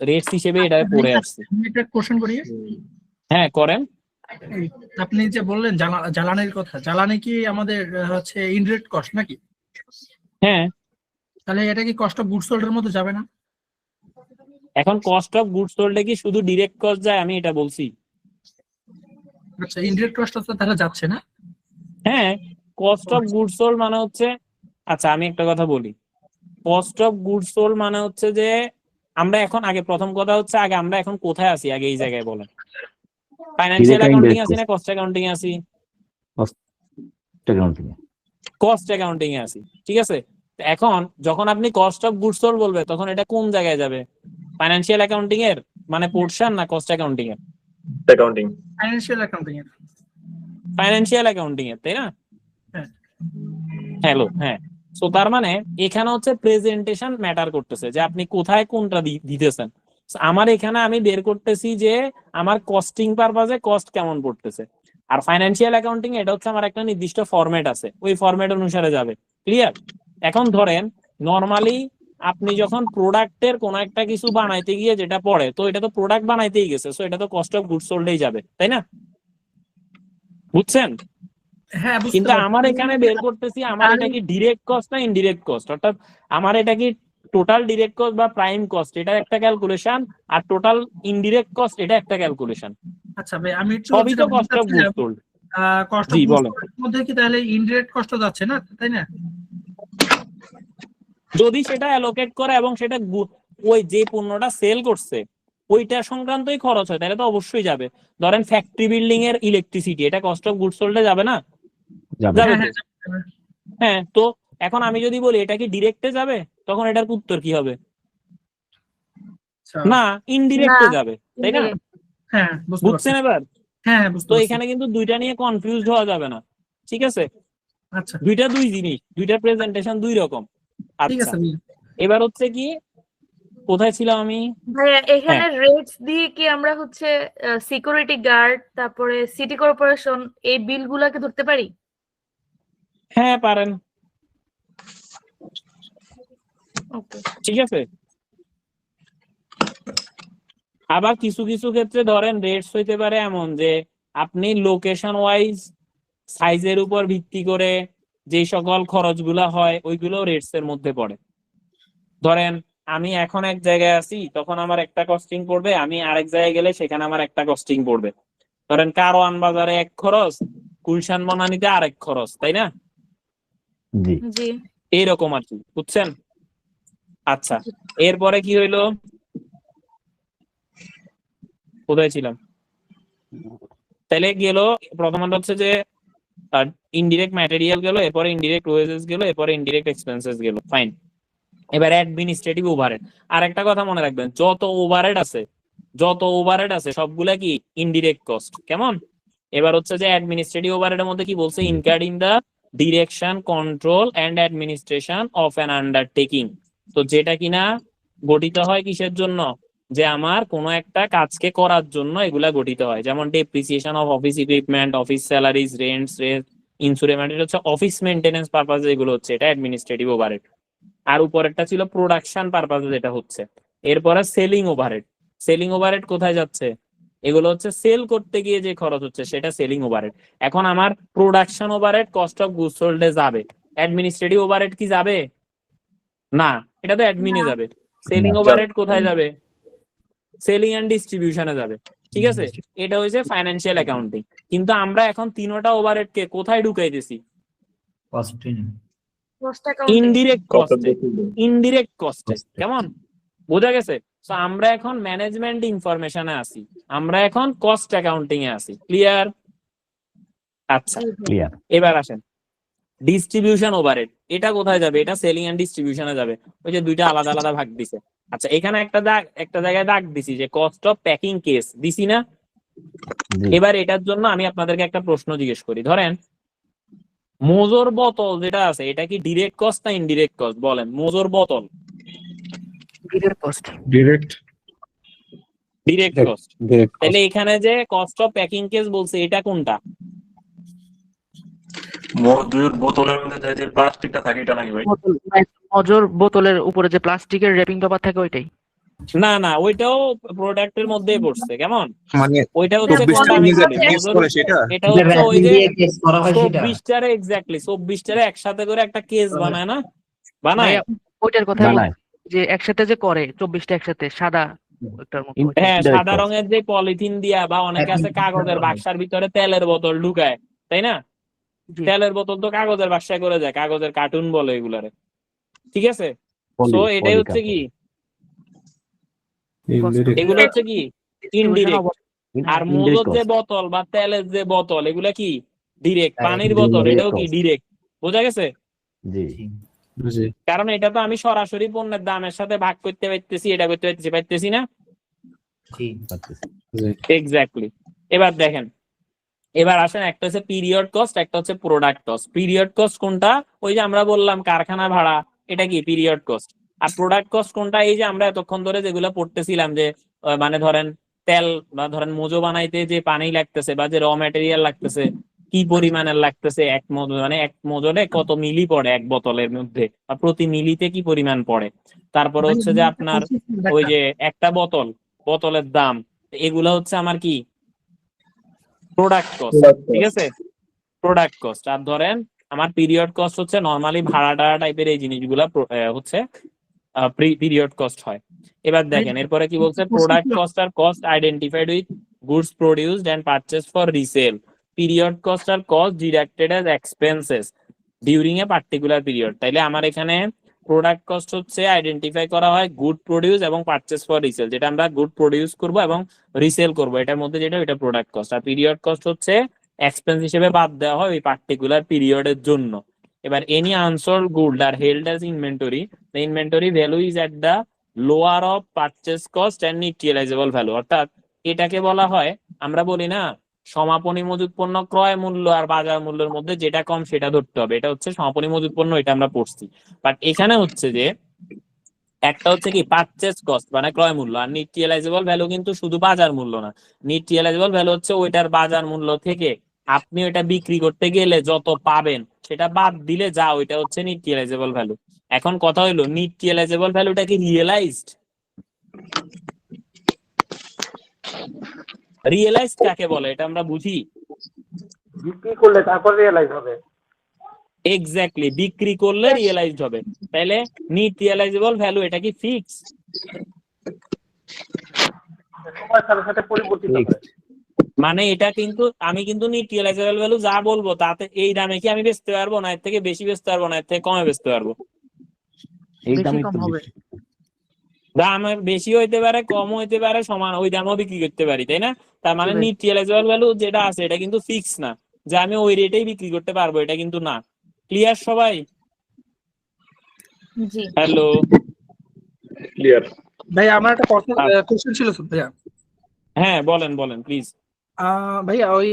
রেটস হিসেবে এটা পড়ে আসছি। আমি একটা কোশ্চেন করি। হ্যাঁ, করেন। আপনি যে বললেন জ্বালানির কথা, জ্বালানি কি আমাদের হচ্ছে ইনডিরেক্ট কস্ট নাকি? হ্যাঁ, তাহলে এটা কি কস্ট অফ গুডস সোল্ড এর মধ্যে যাবে না? এখন কস্ট অফ গুডস সোল্ড কি শুধু ডিরেক্ট কস্ট যায়? আমি এটা বলছি। আচ্ছা, ইনডিরেক্ট কস্ট তো তাহলে যাচ্ছে না? হ্যাঁ, কস্ট অফ গুডস সোল্ড মানে হচ্ছে, আচ্ছা আমি একটা কথা বলি, কস্ট অফ গুডস সোল্ড মানে হচ্ছে যে আমরা এখন, আগে প্রথম কথা হচ্ছে আগে আমরা এখন কোথায় আছি, আগে এই জায়গায় বলেন। ফাইনান্সিয়াল অ্যাকাউন্টিং আছি না কস্ট অ্যাকাউন্টিং আছি? কস্ট অ্যাকাউন্টিং এ আছি, ঠিক আছে। এখন যখন আপনি কস্ট অফ গুডস সোল্ড বলবে তখন এটা কোন জায়গায় যাবে? ফাইনান্সিয়াল অ্যাকাউন্টিং এর মানে পোর্শন না কস্ট অ্যাকাউন্টিং এর? অ্যাকাউন্টিং। ফাইনান্সিয়াল অ্যাকাউন্টিং এর। ফাইনান্সিয়াল অ্যাকাউন্টিং এর, তাই না? হ্যাঁ। হ্যালো, হ্যাঁ। সো তার মানে এখানে হচ্ছে প্রেজেন্টেশন ম্যাটার করতেছে, যে আপনি কোথায় কোনটা দিতেছেন। আমার এখানে আমি বের করতেছি যে আমার কস্টিং পারপাজে কস্ট কেমন পড়তেছে। আর ফাইনান্সিয়াল অ্যাকাউন্টিং এটা হচ্ছে আমার একটা নির্দিষ্ট ফরম্যাট আছে, ওই ফরম্যাট অনুসারে যাবে। ক্লিয়ার? এখন ধরেন নরমালি আপনি যখন প্রোডাক্টের কোন একটা কিছু বানাইতে গিয়ে যেটা পড়ে, তো এটা তো প্রোডাক্ট বানাইতেই গেছে, সো এটা তো কস্ট অফ গুডস সোল্ডেই যাবে, তাই না? বুঝছেন? হ্যাঁ, বুঝতে কিন্তু পারছি। আমার এখানে বের করতেছি আমার এটা কি ডিরেক্ট কস্ট না ইনডিরেক্ট কস্ট, অর্থাৎ আমার এটা কি টোটাল ডিরেক্ট কস্ট বা প্রাইম কস্ট, এটা একটা ক্যালকুলেশন, আর টোটাল ইনডিরেক্ট কস্ট এটা একটা ক্যালকুলেশন। আচ্ছা ভাই, আমি একটু সবই তো cost of goods sold. Cost of G, goods বলেন। সোল্ড এর মধ্যে কি তাহলে ইনডিরেক্ট কস্ট যাচ্ছে না, তাই না? যদি সেটা অ্যালোকেট করে এবং সেটা ওই যে পণ্যটা সেল করছে ওইটা সংক্রান্তই খরচ হয়, তাহলে তো অবশ্যই যাবে। ধরেন ফ্যাক্টরি বিল্ডিং এর ইলেকট্রিসিটি, এটা কস্ট অফ গুডস সোল্ডে যাবে না? যাবে তো। হ্যাঁ, তো এখন আমি যদি বলি এটা কি ডিরেক্টে যাবে, তখন এটার উত্তর কি হবে? না, ইনডিরেক্টে যাবে, তাই না? হ্যাঁ, বুঝতে বুঝছেন পারছি। এবার? হ্যাঁ, বুঝতে তো পারছি। এখানে কিন্তু দুইটা নিয়ে কনফিউজড হওয়া যাবে না, ঠিক আছে? আচ্ছা, দুইটা দুই জিনিস, দুইটা প্রেজেন্টেশন দুই রকম। ঠিক আচ্ছা, আছে ভাইয়া। এবার হচ্ছে কি, কোথায় ছিলাম আমি? ভাইয়া এখানে রেটস দিয়ে কি আমরা হচ্ছে সিকিউরিটি গার্ড, তারপরে সিটি কর্পোরেশন এই বিলগুলোকে ধরতে পারি? হ্যাঁ, পারেন। ওকে, ঠিক আছে। আবার কিছু কিছু ক্ষেত্রে ধরেন রেটস হইতে পারে এমন যে আপনি লোকেশন ওয়াইজ সাইজের উপর ভিত্তি করে যে সকল খরচগুলা হয় ওইগুলো রেটস এর মধ্যে পড়ে। ধরেন আমি এখন এক জায়গায় আছি, তখন আমার একটা কস্টিং পড়বে, আমি আরেক জায়গায় গেলে সেখানে আমার একটা কস্টিং পড়বে। ধরেন কারওয়ান বাজারে এক খরচ, গুলশান বনানীতে আরেক খরচ, তাই না? জি জি। এইরকম আর কি, বুঝছেন? আচ্ছা, এরপরে কি হইলো, কোথায় ছিলাম? তাহলে গেল প্রথমত হচ্ছে যে ইনডিরেক্ট ম্যাটেরিয়াল গেল, এরপরে ইনডিরেক্ট ওয়েজেস গেল, এরপরে ইনডিরেক্ট এক্সপেন্সেস গেল, ফাইন। এবার অ্যাডমিনিস্ট্রেটিভ ওভারহেড। আর একটা কথা মনে রাখবেন, যত ওভারহেড আছে সবগুলা কি ইনডিরেক্ট কস্ট। কেমন? এবার হচ্ছে যে অ্যাডমিনিস্ট্রেটিভ ওভারহেডের মধ্যে কি বলছে? Incurred in the direction, control and administration of an undertaking. তো যেটা কিনা গঠিত হয় কিসের জন্য? যে আমার কোনো একটা কাজকে করার জন্য এগুলা গঠিত হয়। যেমন depreciation of office equipment, office salaries, rents, insurance মানে এটা হচ্ছে অফিস মেইনটেনেন্স পারপাসে যেগুলো হচ্ছে এটা অ্যাডমিনিস্ট্রেটিভ ওভারহেড। আর উপরেরটা ছিল প্রোডাকশন পারপাসে যেটা হচ্ছে। এরপরে সেলিং ওভারহেড। সেলিং ওভারহেড কোথায় যাচ্ছে? এগুলো হচ্ছে সেল করতে গিয়ে যে খরচ হচ্ছে সেটা সেলিং ওভারহেড। এখন আমার production overhead cost of goods সোল্ডে যাবে, অ্যাডমিনিস্ট্রেটিভ ওভারহেড কি যাবে? না, এটা তো অ্যাডমিনে যাবে। সেলিং না। ওভারহেড কোথায় যাবে? সেলিং এন্ড ডিস্ট্রিবিউশনে যাবে। ঠিক আছে, এটা হচ্ছে ফাইন্যান্সিয়াল অ্যাকাউন্টিং। কিন্তু আমরা এখন তিনটা ওভারহেড কে কোথায় ঢুকাইতেছি? Cost accounting. ইনডিরেক্ট কস্টে। ইনডিরেক্ট কস্টে। কেমন বোঝা গেছে? তো আমরা এখন ম্যানেজমেন্ট ইনফরমেশনে আসি, আমরা এখন কস্ট অ্যাকাউন্টিং এ আসি। ক্লিয়ার? আচ্ছা, ক্লিয়ার। এবার আসেন ডিস্ট্রিবিউশন ওভারহেড। এটা কোথায় যাবে? এটা সেলিং এন্ড ডিস্ট্রিবিউশনে যাবে। ওই যে দুইটা আলাদা আলাদা ভাগ দিছে। আচ্ছা, এখানে একটা জায়গায় দাগ দিছি যে কস্ট অফ প্যাকিং কেস দিছি না? জি। এবার এটার জন্য আমি আপনাদেরকে একটা প্রশ্ন জিজ্ঞেস করি। ধরেন মোজোর বোতল যেটা আছে এটা কি ডিরেক্ট কস্ট না ইনডিরেক্ট কস্ট? বলেন, মোজোর বোতল direct cost. Direct. Direct cost. তাহলে এখানে যে কস্ট অফ প্যাকিং কেস বলছে এটা কোনটা? মধুর বোতলের মধ্যে যে প্লাস্টিকটা থাকে এটা নাকি ভাই? মজুর বোতলের উপরে যে প্লাস্টিকের র্যাপিং পেপার থাকে ওইটাই। না না, ওইটাও প্রোডাক্টের মধ্যেই পড়ছে। কেমন? মানে ওইটা হচ্ছে 24 কোনটা টা আমি নিজে বলি। কেস করে সেটা। এটা হচ্ছে ওই যে করা হয় সেটা 24টারে এক্স্যাক্টলি 24টারে একসাথে করে একটা কেস বানায় না? বানায়। ওইটার কথা বানায়। যে একসাথে যে করে 24টা একসাথে সাদা একটার মতো। হ্যাঁ, Indirect সাদা cost. রঙের যে পলিথিন দিয়া বা অনেকে আছে কাগজের বাক্সার ভিতরে তেলের বোতল ঢুকায়, তাই না? জি। তেলের বোতল তো কাগজের বাক্সায় করে যায়, কাগজের কার্টুন বলে এগুলারে। ঠিক আছে, তো এটাই হচ্ছে কি, এগুলো হচ্ছে কি ইনডিরেক্ট। আর মোজোর যে বোতল বা তেলের যে বোতল এগুলা কি ডিরেক্ট। পানির বোতল এটাও কি ডিরেক্ট। বোঝা গেছে? জি। কারণ এটা তো আমি সরাসরি পণ্যের দামের সাথে ভাগ করতে পারতেছি, এটা করতে পারতেছি না? এক্স্যাক্টলি। এবার দেখেন, এবার আসেন একটা হচ্ছে পিরিয়ড কস্ট, একটা হচ্ছে প্রোডাক্ট কস্ট। পিরিয়ড কস্ট কোনটা? ওই যে আমরা বললাম কারখানা ভাড়া, এটা কি পিরিয়ড কস্ট। আর প্রোডাক্ট কস্ট কোনটা? এই যে আমরা এতক্ষণ ধরে যেগুলো পড়তেছিলাম যে মানে ধরেন তেল বা ধরেন মোজো বানাইতে যে পানি লাগতেছে বা যে র ম্যাটেরিয়াল লাগতেছে কি পরিমাণের লাগতেছে, এক মোজো মানে এক মোজোরে কত মিলি পড়ে এক বোতলের মধ্যে, বা প্রতি মিলিতে কি পরিমাণ পড়ে। তারপরে হচ্ছে যে আপনার ওই যে একটা বোতলের দাম, এগুলো হচ্ছে আমার কি প্রোডাক্ট কস্ট। ঠিক আছে, প্রোডাক্ট কস্ট। আর ধরেন আমার পিরিয়ড কস্ট হচ্ছে নরমালি ভাড়া টাড়া টাইপের এই জিনিসগুলা হচ্ছে পিরিয়ড কস্ট হয়। এবার দেখেন এরপরে কি বলছে, product cost are cost identified with goods produced and purchase for resale. Period cost are cost deducted as expenses during a particular period. তাইলে আমার এখানে প্রোডাক্ট কস্ট হচ্ছে আইডেন্টিফাই করা হয় গুড প্রোডিউস এবং পারচেজ ফর রিসেল, যেটা আমরা good produce করব এবং রিসেল করব এটার মধ্যে যেটা ওইটা প্রোডাক্ট কস্ট। আর পিরিয়ড কস্ট হচ্ছে এক্সপেন্স হিসেবে বাদ দেওয়া হয় ওই পার্টিকুলার পিরিয়ডের জন্য। এবার any unsold good are held as inventory, the inventory value is at the lower of purchase cost and net realisable value. অর্থাৎ এটাকে বলা হয়, আমরা বলি না সমাপনী মজুত পণ্য ক্রয় মূল্য আর বাজার মূল্যের মধ্যে যেটা কম সেটা ধরতে হবে, এটা হচ্ছে সমাপনী মজুত পণ্য, এটা আমরা পড়ছি। বাট এখানে হচ্ছে যে একটা হচ্ছে কি পারচেজ কস্ট মানে ক্রয় মূল্য, আর নেট রিয়েলাইজেবল ভ্যালু কিন্তু শুধু বাজার মূল্য না। নেট রিয়েলাইজেবল ভ্যালু হচ্ছে ওইটার বাজার মূল্য থেকে আপনি ওইটা বিক্রি করতে গেলে যত পাবেন সেটা বাদ দিলে যা, ওইটা হচ্ছে নেট রিয়েলাইজেবল ভ্যালু। এখন কথা হইলো নেট রিয়েলাইজেবল ভ্যালুটা কি রিয়েলাইজড? রিয়েলাইজড কাকে বলে এটা আমরা বুঝি? বিক্রি করলে তারপর রিয়েলাইজ হবে। এক্স্যাক্টলি, বিক্রি করলে রিয়েলাইজড হবে। তাহলে নেট রিয়েলাইজেবল ভ্যালু এটা কি ফিক্স? সময়ের সাথে সাথে পরিবর্তিত হয়। মানে এটা কিন্তু আমি কিন্তু নেট রিয়েলাইজেবল ভ্যালু যা বলবো তাতে এই দামে কি আমি বেচতে পারবো না, এর থেকে বেশি বেচতে পারবো না, এর থেকে কমে বেচতে পারবো? এই দামে কম হবে। দাম বেশি হইতে পারে, কম হইতে পারে, সমান ওই দামও বিক্রি করতে পারি, তাই না? তার মানে জি ভাই। নেট রিয়েলাইজেবল ভ্যালু যেটা আছে এটা কিন্তু ফিক্স না যে আমি ওই রেটেই বিক্রি করতে পারবো, এটা কিন্তু না। ক্লিয়ার সবাই? জি। Hello clear. ভাই আমার একটা কোশ্চেন ছিল ভাইয়া। হ্যাঁ বলেন বলেন প্লিজ। ভাইয়া ওই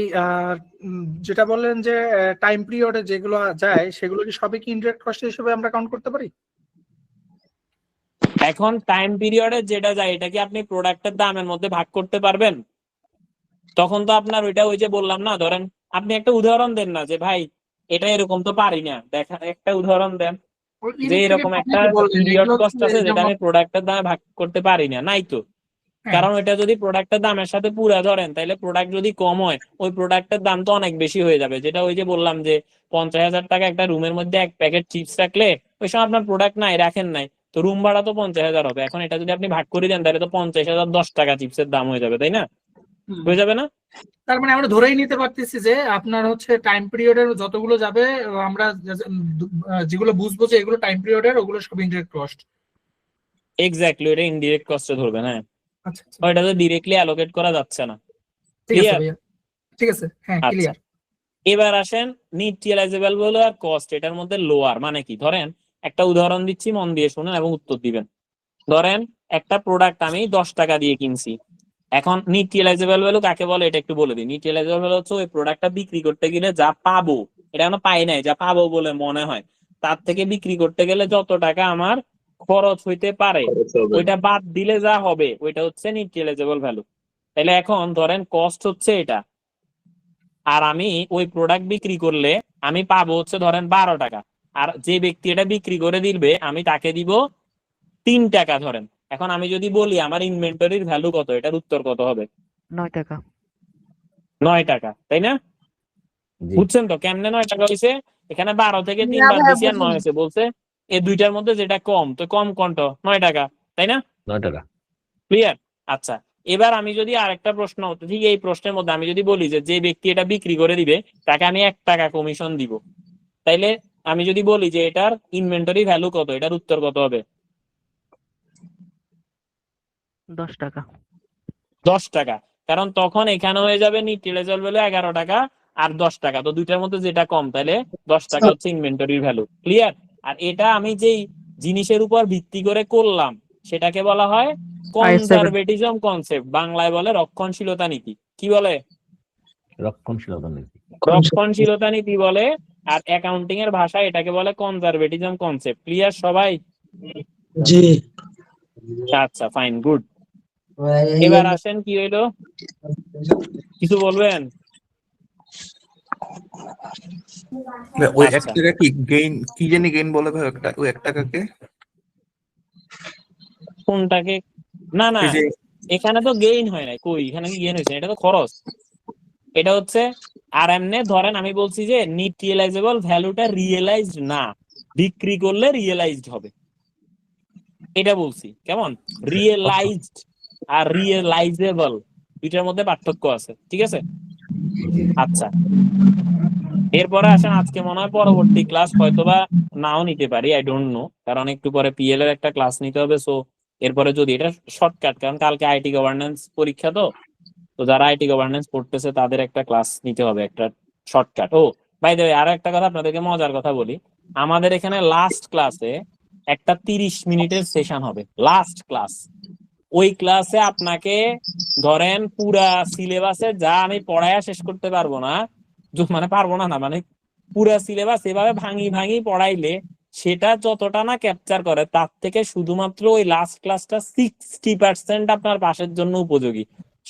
যেটা বললেন যে টাইম পিরিয়ডে যেগুলো যায় সেগুলো কি সবই কি ইনডিরেক্ট কস্ট হিসেবে আমরা কাউন্ট করতে পারি? এখন টাইম পিরিয়ডে যেটা যায় এটা কি আপনি প্রোডাক্টের দামের মধ্যে ভাগ করতে পারবেন? তখন তো আপনার ওইটা ওই যে বললাম না, ধরেন আপনি একটা উদাহরণ দেন না যে ভাই এটা এরকম তো পারি না। দেখা একটা উদাহরণ দেন ওই যে ইনডিরেক্ট এরকম একটা বললেন পিরিয়ড এগুলো কস্ট হচ্ছে আছে যেটা যেমন আমি প্রোডাক্টের দামে ভাগ করতে পারি না, নাই তো। হ্যাঁ কারণ ওইটা যদি প্রোডাক্টের দামের সাথে পুরা ধরেন তাহলে প্রোডাক্ট যদি কম হয় ওই প্রোডাক্টের দাম তো অনেক বেশি হয়ে যাবে। যেটা ওই যে বললাম যে 50,000 টাকা একটা রুমের মধ্যে এক প্যাকেট চিপস রাখলে ওই সময় আপনার প্রোডাক্ট নাই, রাখেন নাই, তো রুম ভাড়া তো 50,000 হবে। এখন এটা যদি আপনি ভাগ করে দেন তাহলে তো 50,000 10 টাকা চিপসের দাম হয়ে যাবে, তাই না? হুম। হয়ে যাবে না? তার মানে আমরা ধরেই নিতে পারতেছি যে আপনার হচ্ছে টাইম পিরিয়ডের যতগুলো যাবে আমরা যেগুলো বুঝবো যে এগুলো টাইম পিরিয়ডের ওগুলো সব ইনডিরেক্ট কস্ট। এক্স্যাক্টলি, এটা ইনডিরেক্ট কস্টে ধরবে না। আচ্ছা আচ্ছা, ওইটা তো ডিরেক্টলি অ্যালোকেট করা যাচ্ছে না। ঠিক আছে ক্লিয়ার? ভাইয়া, ঠিক আছে, হ্যাঁ আচ্ছা, ক্লিয়ার। এবার আসেন নিট রিয়েলাইজেবল বলে আর কস্ট এটার মধ্যে লোয়ার মানে কি। ধরেন একটা উদাহরণ দিচ্ছি, মন দিয়ে শুনেন এবং উত্তর দিবেন। ধরেন একটা প্রোডাক্ট আমি 10 টাকা দিয়ে কিনছি। এখন নিট রিয়েলাইজেবল ভ্যালু কাকে বলে এটা একটু বলে দিই। নিট রিয়েলাইজেবল ভ্যালু হচ্ছে ওই প্রোডাক্টটা বিক্রি করতে গেলে যা পাবো, এটা এখনো পাই নাই, যা পাবো বলে মনে হয় তার থেকে বিক্রি করতে গেলে যত টাকা আমার খরচ হইতে পারে ওইটা বাদ দিলে যা হবে ওইটা হচ্ছে নিট রিয়েলাইজেবল ভ্যালু। তাহলে এখন ধরেন কস্ট হচ্ছে এটা, আর আমি ওই প্রোডাক্ট বিক্রি করলে আমি পাবো হচ্ছে ধরেন 12 টাকা, আর যে ব্যক্তি এটা বিক্রি করে দিবে আমি তাকে দিব 3 টাকা ধরেন। এখন আমি যদি বলি আমার ইনভেন্টরির ভ্যালু কত, এটার উত্তর কত হবে? 9 টাকা। 9 টাকা, তাই না? জি বুঝছেন তো কেমনে 9 টাকা হয়েছে? এখানে 12 থেকে 3 বার দিছি আর 9 হয়েছে, বলছে এই দুইটার মধ্যে যেটা কম, তো কম কোনটা? 9 টাকা, তাই না? 9 টাকা। ক্লিয়ার? আচ্ছা, এবার আমি যদি আরেকটা প্রশ্ন, ঠিক এই প্রশ্নের মধ্যে আমি যদি বলি যে যে ব্যক্তি এটা বিক্রি করে দিবে তাকে আমি 1 টাকা কমিশন দিব, তাইলে আমি যদি বলি যে এটার ইনভেন্টরি ভ্যালু কত, এটার উত্তর কত হবে? 10 টাকা। 10 টাকা। কারণ তখন এখানে হয়ে যাবে নিট রিয়েলাইজেবল ভ্যালু 11 টাকা আর 10 টাকা, তো দুইটার মধ্যে যেটা কম, তাহলে 10 টাকা হচ্ছে ইনভেন্টরির ভ্যালু। ক্লিয়ার? আর এটা আমি যেই জিনিসের উপর ভিত্তি করে করলাম সেটাকে বলা হয় কনজারভেটিজম কনসেপ্ট, বাংলায় বলে রক্ষণশীলতা নীতি। কি বলে? রক্ষণশীলতা নীতি। রক্ষণশীলতা নীতি বলে। আর অ্যাকাউন্টিং এর ভাষায় এটাকে বলে কনজারভেটিজম কনসেপ্ট। ক্লিয়ার সবাই? জি। আচ্ছা, ফাইন, গুড। এবার আসেন, কি হইলো, কিছু বলবেন? ওই 1 আচ্ছা, টাকা কি গেইন, কি জানি গেইন বলে ভাই একটা, ওই 1 টাকাকে কোনটাকে? না না, এই যে এখানে তো গেইন হয় নাই, কই এখানে কি গেইন হয়েছে? এটা তো খরচ। এটা হচ্ছে, আর এমনি ধরেন আমি বলছি যে নিট রিয়েলাইজেবল ভ্যালুটা রিয়েলাইজড না, বিক্রি করলে রিয়েলাইজড হবে, এটা বলছি। কেমন? রিয়েলাইজড আর রিয়েলাইজেবল দুইটার মধ্যে পার্থক্য আছে, ঠিক আছে? আচ্ছা, এরপরে আসেন, আজকে মনে হয় পরবর্তী ক্লাস হয়তোবা নাও নিতে পারি, আই ডোন্ট নো, কারণ একটু পরে পিএল এর একটা ক্লাস নিতে হবে। সো এরপরে যদি এটা শর্টকাট, কারণ কালকে আইটি গভর্নেন্স পরীক্ষা, তো যারা আইটি গভর্নেন্স পড়তেছে তাদের একটা ক্লাস নিতে হবে, একটা shortcut. Oh by the way, আরো একটা কথা আপনাদেরকে মজার কথা বলি, আমাদের এখানে লাস্ট ক্লাসে একটা 30 মিনিটের সেশন হবে, লাস্ট ক্লাস। ওই ক্লাসে আপনাকে ধরেন পুরা সিলেবাসে যা আমি পড়ায়া শেষ করতে পারবো না, মানে পারবো না, মানে পুরা সিলেবাস এভাবে ভাঙি ভাঙি পড়াইলে সেটা যতটা না ক্যাপচার করে তার থেকে শুধুমাত্র ওই লাস্ট ক্লাসটা 60% আপনার পাশের জন্য উপযোগী।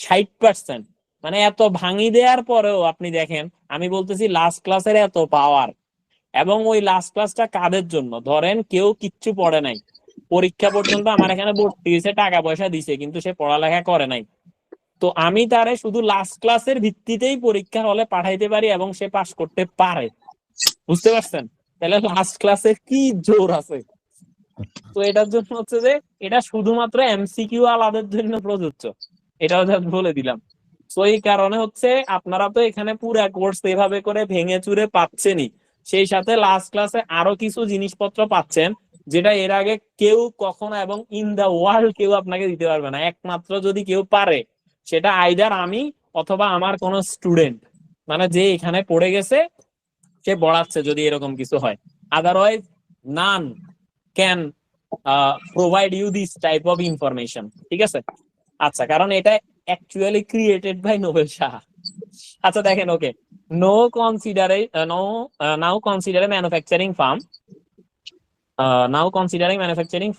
60%, মানে এত ভাঙি দেওয়ার পরেও আপনি দেখেন, আমি বলতেছি লাস্ট ক্লাসের এত পাওয়ার। এবং ওই লাস্ট ক্লাসটা কাদের জন্য? ধরেন কেউ কিচ্ছু পড়ে নাই, পরীক্ষা পর্যন্ত আমার এখানে ভর্তি হয়েছে, টাকা পয়সা দিছে, কিন্তু সে পড়ালেখা করে নাই, তো আমি তারে শুধু লাস্ট ক্লাসের ভিত্তিতেই পরীক্ষা হলে পাঠাইতে পারি এবং সে পাস করতে পারে। বুঝতে পারছেন? তাহলে লাস্ট ক্লাসের কি জোর আছে। তো এটার জন্য হচ্ছে যে এটা শুধুমাত্র এমসিকিউ আলাদের জন্য প্রযোজ্য, এটাও যা বলে দিলাম। তো এই কারণে হচ্ছে আপনারা তো এখানে পুরা কোর্স এভাবে করে ভেঙে চুরে পাচ্ছেনই, সেই সাথে লাস্ট ক্লাসে আরো কিছু জিনিসপত্র পাচ্ছেন যেটা এর আগে কেউ কখনো এবং ইন দা ওয়ার্ল্ড কেউ আপনাকে দিতে পারবে না। একমাত্র যদি কেউ পারে সেটা আইদার আমি অথবা আমার কোনো স্টুডেন্ট, মানে যে এখানে পড়ে গেছে সে পড়াচ্ছে, যদি এরকম কিছু হয়। Otherwise none can provide you this type of information, ঠিক আছে? আচ্ছা, কারণ এটা actually created by Nobel Shah. আচ্ছা দেখেন, okay, now consider manufacturing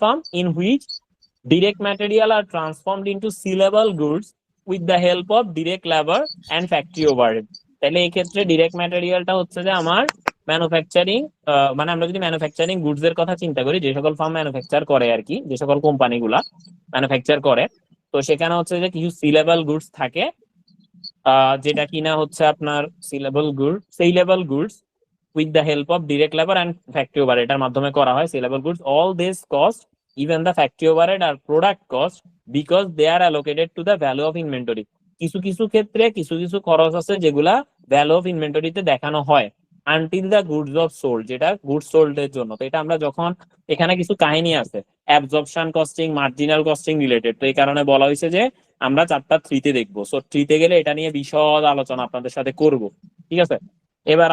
firm in which direct material are transformed into sellable goods with the help of direct labor and factory overhead. তাহলে এই ক্ষেত্রে ডিরেক্ট ম্যাটেরিয়ালটা হচ্ছে যে আমার ম্যানুফ্যাকচারিং, মানে আমরা যদি ম্যানুফ্যাকচারিং গুডস এর কথা চিন্তা করি, যে সকল ফার্ম ম্যানুফ্যাকচার করে আর কি, যে সকল কোম্পানিগুলা ম্যানুফ্যাকচার করে, তো সেখানে হচ্ছে যে কিছু সি লেভেল গুডস থাকে, যেটা কিনা হচ্ছে আপনার C level goods with the help of direct labor and factory overhead এর মাধ্যমে করা হয়। C level goods, all this cost, even the factory overhead আর product cost, because they are allocated to the value of inventory. কিছু কিছু ক্ষেত্রে কিছু কিছু খরচ আছে যেগুলা ভ্যালু অফ ইনভেন্টরিতে দেখানো হয় until the goods of sold, যেটা গুডস সোল্ড এর জন্য। তো এটা আমরা যখন, এখানে কিছু কাহিনী আছে absorption costing, marginal costing related, তো এই কারণে বলা হয়েছে যে আমরা 4টা 3 তে দেখবো। সো 3 তে গেলে এটা নিয়ে বিশদ আলোচনা আপনাদের সাথে করব, ঠিক আছে। এবার